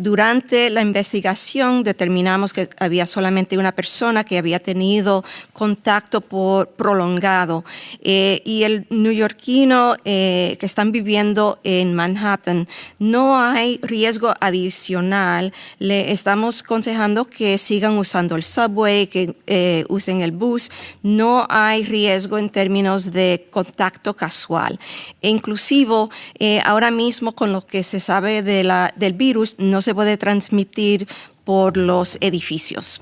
[SPEAKER 2] Durante la investigación determinamos que había solamente una persona que había tenido contacto prolongado y el neoyorquino que están viviendo en Manhattan, no hay riesgo adicional. Le estamos aconsejando que sigan usando el subway, que usen el bus. No hay riesgo en términos de contacto casual. E inclusive, ahora mismo con lo que se sabe del virus, no se puede transmitir por los edificios.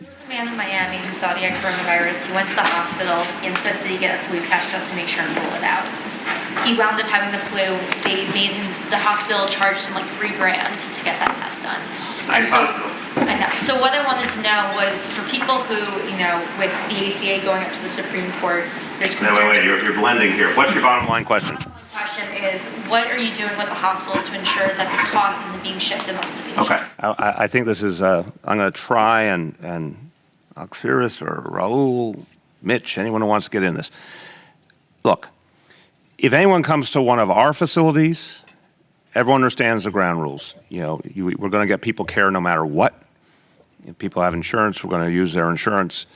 [SPEAKER 6] There was a man in Miami who thought he had coronavirus. He went to the hospital. He insisted he get a flu test just to make sure and rule it out. He wound up having the flu. They made him, the hospital charged him like $3,000 to get that test done.
[SPEAKER 1] Nice hospital.
[SPEAKER 6] I know. So what I wanted to know was for people who, with the ACA going up to the Supreme Court, there's concern.
[SPEAKER 1] Wait, you're blending here. What's your bottom line question?
[SPEAKER 6] Question is, what are you doing with the hospitals to ensure that the cost isn't being shifted onto the patients?
[SPEAKER 1] Okay. I think this is, I'm going to try and Alxiris or Raul, Mitch, anyone who wants to get in this. Look, if anyone comes to one of our facilities, everyone understands the ground rules. We're going to get people care no matter what. If people have insurance, we're going to use their insurance.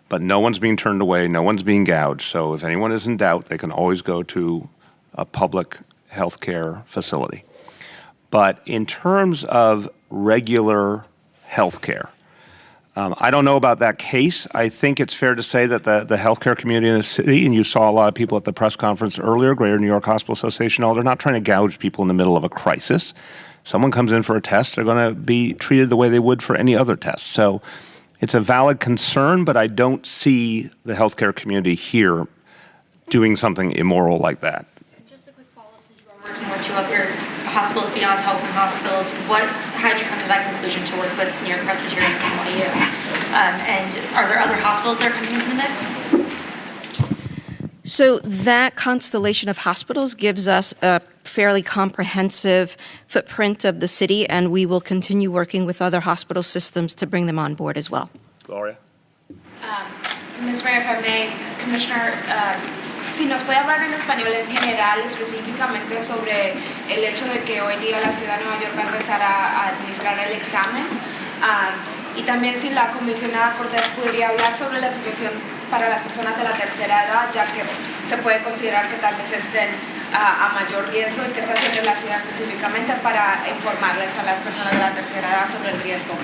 [SPEAKER 1] But no one's being turned away. No one's being gouged. So if anyone is in doubt, they can always go to a public health care facility. But in terms of regular health care, I don't know about that case. I think it's fair to say that the healthcare community in the city, and you saw a lot of people at the press conference earlier, Greater New York Hospital Association, they're not trying to gouge people in the middle of a crisis. Someone comes in for a test, they're going to be treated the way they would for any other test. So it's a valid concern, but I don't see the healthcare community here doing something immoral like that.
[SPEAKER 6] Just a quick follow-up, since you are working with two other hospitals beyond health and hospitals, how did you come to that conclusion to work with New York Presbyterian and NYU? And are there other hospitals that are coming into the mix?
[SPEAKER 2] So that constellation of hospitals gives us a fairly comprehensive footprint of the city, and we will continue working with other hospital systems to bring them on board as well.
[SPEAKER 1] Gloria?
[SPEAKER 7] Ms. Mayor, if I may, Commissioner, si nos puede hablar en español en general, específicamente sobre el hecho de que hoy día la ciudad de Nueva York va a empezar a administrar el examen, y también si la comisionada Cortés podría hablar sobre la situación para las personas de la tercera edad, ya que se puede considerar que tal vez estén a mayor riesgo, y qué se hace en la ciudad específicamente para informarles a las personas de la tercera edad sobre el riesgo.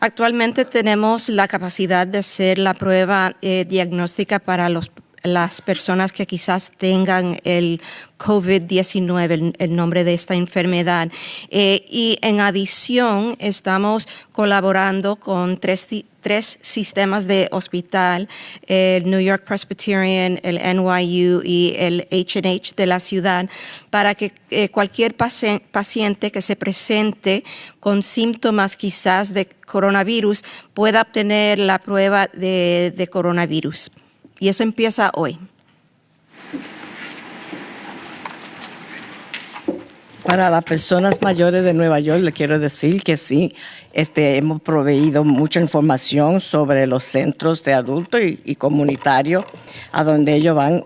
[SPEAKER 2] Actualmente tenemos la capacidad de hacer la prueba diagnóstica para las personas que quizás tengan el COVID-19, el nombre de esta enfermedad. Y en adición, estamos colaborando con tres sistemas de hospital, el New York Presbyterian, el NYU y el H&H de la ciudad, para que cualquier paciente que se presente con síntomas quizás de coronavirus pueda obtener la prueba de coronavirus. Y eso empieza hoy.
[SPEAKER 20] Para las personas mayores de Nueva York, le quiero decir que sí, hemos proveído mucha información sobre los centros de adultos y comunitarios a donde ellos van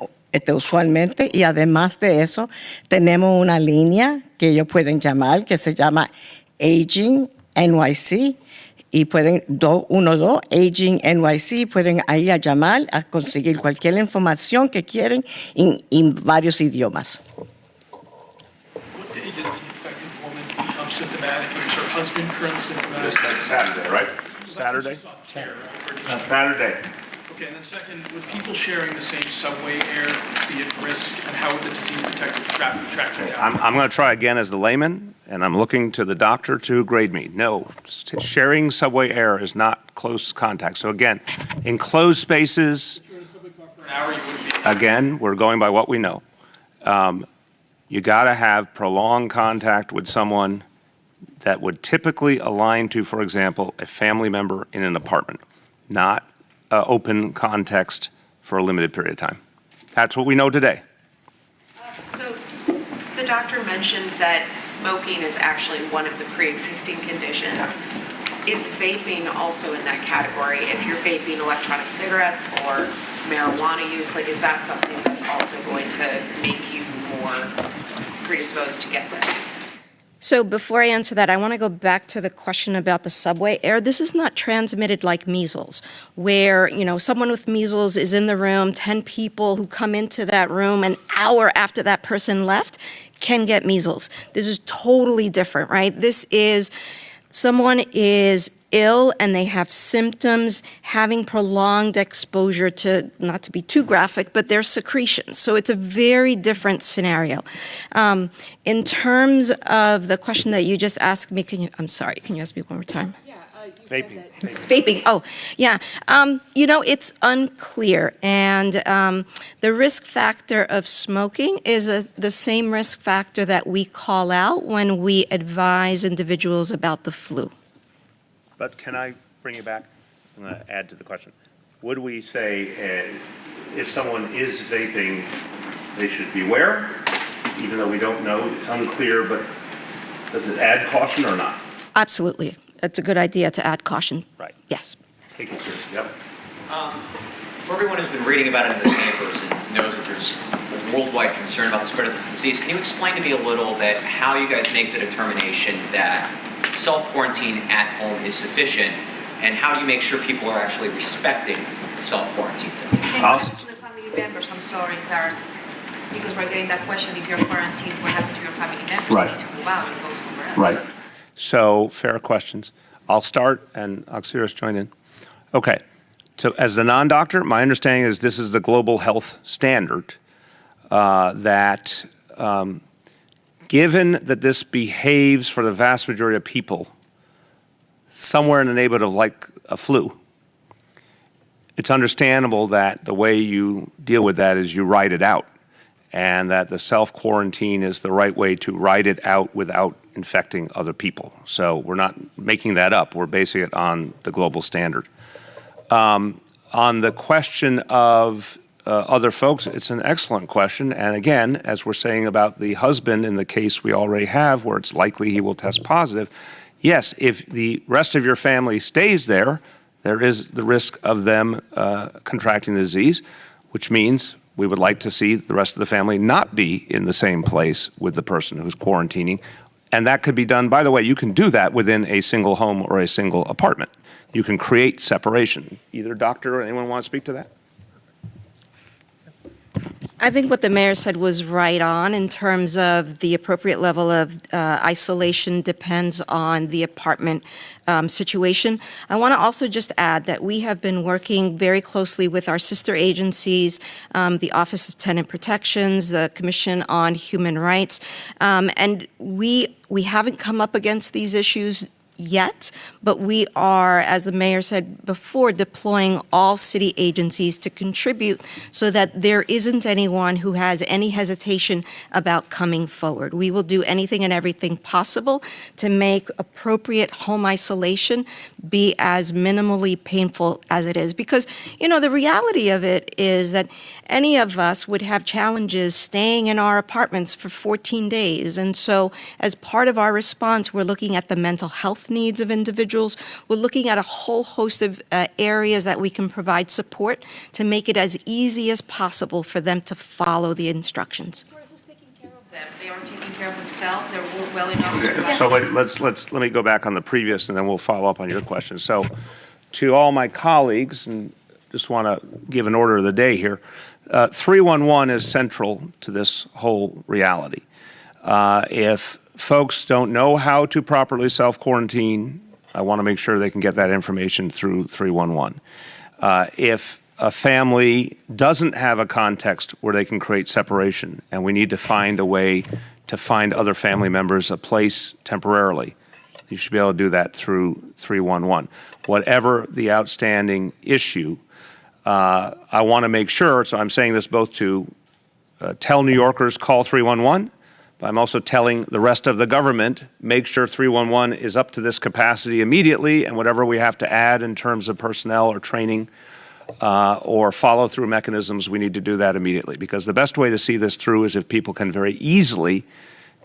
[SPEAKER 20] usualmente. Y además de eso, tenemos una línea que ellos pueden llamar, que se llama Aging NYC. Y pueden, 212, Aging NYC, pueden ahí a llamar a conseguir cualquier información que quieren en varios idiomas.
[SPEAKER 5] What day did the infected woman become symptomatic? Is her husband currently symptomatic?
[SPEAKER 1] This Saturday, right? Saturday? Saturday.
[SPEAKER 5] Okay, and then second, would people sharing the same subway air be at risk, and how would the disease detective track it down?
[SPEAKER 1] I'm going to try again as the layman, and I'm looking to the doctor to grade me. No, sharing subway air is not close contact. So again, in closed spaces,
[SPEAKER 5] If you're in a subway car for an hour, you wouldn't be.
[SPEAKER 1] again, we're going by what we know. You got to have prolonged contact with someone that would typically align to, for example, a family member in an apartment, not open context for a limited period of time. That's what we know today.
[SPEAKER 21] So the doctor mentioned that smoking is actually one of the pre-existing conditions. Is vaping also in that category? If you're vaping electronic cigarettes or marijuana use, is that something that's also going to make you more predisposed to get this?
[SPEAKER 2] So before I answer that, I want to go back to the question about the subway air. This is not transmitted like measles, where, someone with measles is in the room, 10 people who come into that room an hour after that person left can get measles. This is totally different, right? This is someone is ill and they have symptoms, having prolonged exposure to, not to be too graphic, but their secretions. So it's a very different scenario. In terms of the question that you just asked me, can you ask me one more time?
[SPEAKER 1] Vaping.
[SPEAKER 2] Vaping, oh, yeah. It's unclear. And the risk factor of smoking is the same risk factor that we call out when we advise individuals about the flu.
[SPEAKER 1] But can I bring you back? I'm going to add to the question. Would we say if someone is vaping, they should beware, even though we don't know, it's unclear, but does it add caution or not?
[SPEAKER 2] Absolutely. It's a good idea to add caution.
[SPEAKER 1] Right.
[SPEAKER 2] Yes.
[SPEAKER 1] Take it seriously, yep.
[SPEAKER 15] For everyone who's been reading about it in the papers and knows that there's a worldwide concern about the spread of this disease, can you explain to me a little bit how you guys make the determination that self-quarantine at home is sufficient, and how do you make sure people are actually respecting self-quarantines?
[SPEAKER 14] To the family members, I'm sorry, because we're getting that question, if you're quarantined, what happened to your family members?
[SPEAKER 1] Right.
[SPEAKER 14] You need to move out and go somewhere else.
[SPEAKER 1] Right. So, fair questions. I'll start, and Auxiliaries join in. Okay. So, as the non-doctor, my understanding is this is the global health standard that given that this behaves for the vast majority of people somewhere in the neighborhood of like a flu, it's understandable that the way you deal with that is you ride it out, and that the self-quarantine is the right way to ride it out without infecting other people. So we're not making that up. We're basing it on the global standard. On the question of other folks, it's an excellent question. And again, as we're saying about the husband in the case we already have, where it's likely he will test positive, yes, if the rest of your family stays there, there is the risk of them contracting the disease, which means we would like to see the rest of the family not be in the same place with the person who's quarantining. And that could be done, by the way, you can do that within a single home or a single apartment. You can create separation. Either doctor or anyone want to speak to that?
[SPEAKER 2] I think what the mayor said was right on in terms of the appropriate level of isolation depends on the apartment situation. I want to also just add that we have been working very closely with our sister agencies, the Office of Tenant Protections, the Commission on Human Rights, and we haven't come up against these issues yet, but we are, as the mayor said before, deploying all city agencies to contribute so that there isn't anyone who has any hesitation about coming forward. We will do anything and everything possible to make appropriate home isolation be as minimally painful as it is. Because, the reality of it is that any of us would have challenges staying in our apartments for 14 days. And so as part of our response, we're looking at the mental health needs of individuals. We're looking at a whole host of areas that we can provide support to make it as easy as possible for them to follow the instructions.
[SPEAKER 14] Who's taking care of them? They are taking care of themselves. They're well enough to.
[SPEAKER 1] So let me go back on the previous, and then we'll follow up on your question. So, to all my colleagues, and just want to give an order of the day here. 311 is central to this whole reality. If folks don't know how to properly self-quarantine, I want to make sure they can get that information through 311. If a family doesn't have a context where they can create separation, and we need to find a way to find other family members a place temporarily, you should be able to do that through 311. Whatever the outstanding issue, I want to make sure, so I'm saying this both to tell New Yorkers call 311, but I'm also telling the rest of the government, make sure 311 is up to this capacity immediately, and whatever we have to add in terms of personnel or training or follow-through mechanisms, we need to do that immediately. Because the best way to see this through is if people can very easily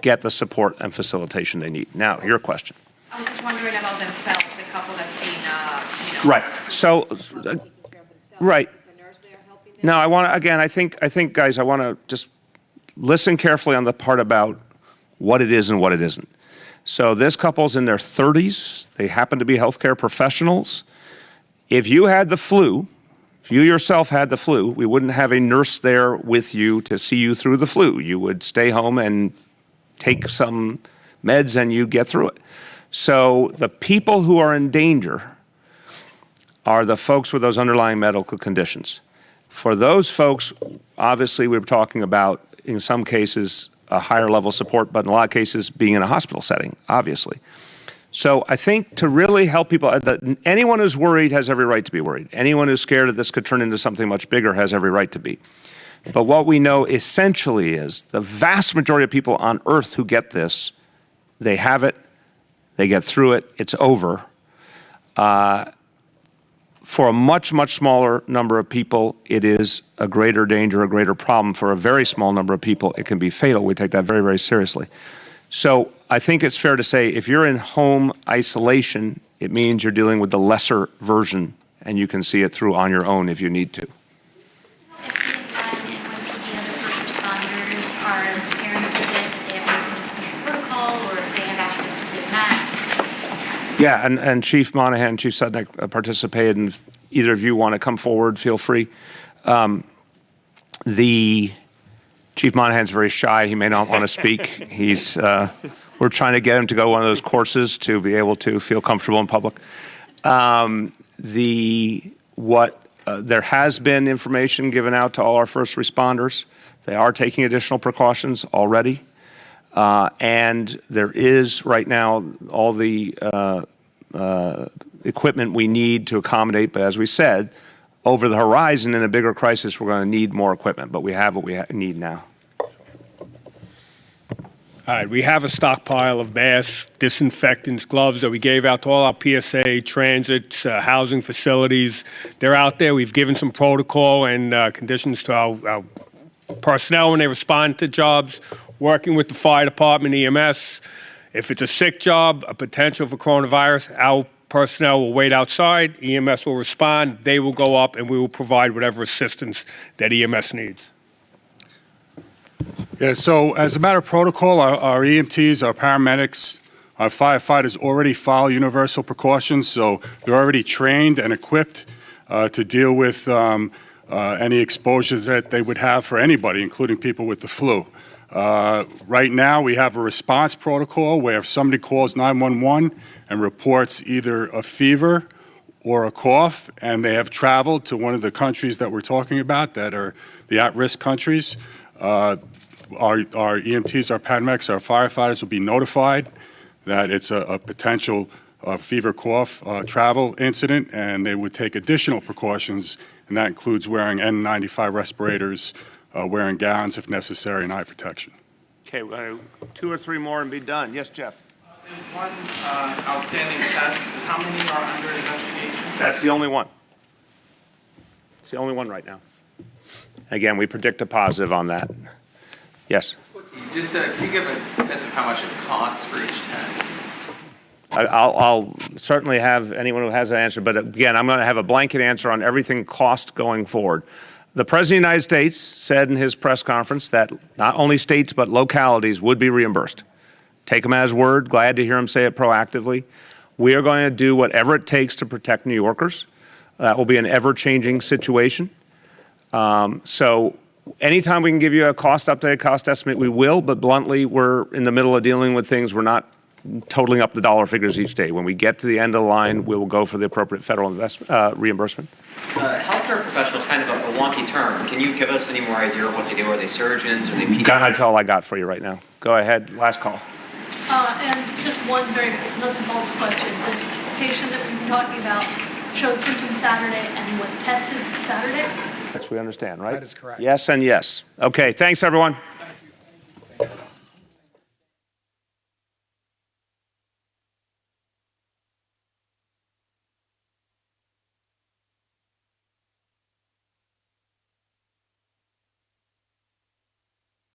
[SPEAKER 1] get the support and facilitation they need. Now, your question.
[SPEAKER 14] I was just wondering about themselves, the couple that's being,
[SPEAKER 1] Right. So, right. No, I want to, again, I think, guys, I want to just listen carefully on the part about what it is and what it isn't. So this couple's in their 30s. They happen to be healthcare professionals. If you had the flu, if you yourself had the flu, we wouldn't have a nurse there with you to see you through the flu. You would stay home and take some meds and you get through it. So the people who are in danger are the folks with those underlying medical conditions. For those folks, obviously we were talking about, in some cases, a higher level support, but in a lot of cases being in a hospital setting, obviously. So I think to really help people, anyone who's worried has every right to be worried. Anyone who's scared that this could turn into something much bigger has every right to be. But what we know essentially is the vast majority of people on earth who get this, they have it, they get through it, it's over. For a much, much smaller number of people, it is a greater danger, a greater problem. For a very small number of people, it can be fatal. We take that very, very seriously. So I think it's fair to say if you're in home isolation, it means you're dealing with the lesser version, and you can see it through on your own if you need to.
[SPEAKER 6] Responders are preparing for this, if they have any special protocol, or if they have access to masks.
[SPEAKER 1] Yeah, and Chief Monahan, Chief Sudnick participated, and if either of you want to come forward, feel free. The Chief Monahan's very shy. He may not want to speak. He's we're trying to get him to go one of those courses to be able to feel comfortable in public. There has been information given out to all our first responders. They are taking additional precautions already. And there is right now all the equipment we need to accommodate. But as we said, over the horizon in a bigger crisis, we're going to need more equipment. But we have what we need now.
[SPEAKER 8] All right, we have a stockpile of masks, disinfectants, gloves that we gave out to all our PSA, transits, housing facilities. They're out there. We've given some protocol and conditions to our personnel when they respond to jobs, working with the fire department, EMS. If it's a sick job, a potential for coronavirus, our personnel will wait outside, EMS will respond, they will go up, and we will provide whatever assistance that EMS needs.
[SPEAKER 9] Yeah, so as a matter of protocol, our EMTs, our paramedics, our firefighters already follow universal precautions, so they're already trained and equipped to deal with any exposures that they would have for anybody, including people with the flu. Right now, we have a response protocol where if somebody calls 911 and reports either a fever or a cough, and they have traveled to one of the countries that we're talking about that are the at-risk countries, our EMTs, our paramedics, our firefighters will be notified that it's a potential fever, cough, travel incident, and they would take additional precautions, and that includes wearing N95 respirators, wearing gowns if necessary, and eye protection.
[SPEAKER 1] Okay, we're going to do 2 or 3 more and be done. Yes, Jeff?
[SPEAKER 5] There's one outstanding test. How many are under investigation?
[SPEAKER 1] That's the only one. It's the only one right now. Again, we predict a positive on that. Yes?
[SPEAKER 17] Just can you give a sense of how much it costs for each test?
[SPEAKER 1] I'll certainly have anyone who has an answer, but again, I'm going to have a blanket answer on everything cost going forward. The President of the United States said in his press conference that not only states but localities would be reimbursed. Take him at his word. Glad to hear him say it proactively. We are going to do whatever it takes to protect New Yorkers. That will be an ever-changing situation. So anytime we can give you a cost update, cost estimate, we will, but bluntly, we're in the middle of dealing with things. We're not totaling up the dollar figures each day. When we get to the end of the line, we will go for the appropriate federal reimbursement.
[SPEAKER 15] Healthcare professional is kind of a wonky term. Can you give us any more idea of what they do? Are they surgeons? Are they pediatricians?
[SPEAKER 1] That's all I got for you right now. Go ahead. Last call.
[SPEAKER 19] And just one very nuts and bolts question. This patient that we've been talking about showed symptoms Saturday and was tested Saturday?
[SPEAKER 1] That's what we understand, right?
[SPEAKER 16] That is correct.
[SPEAKER 1] Yes and yes. Okay, thanks everyone.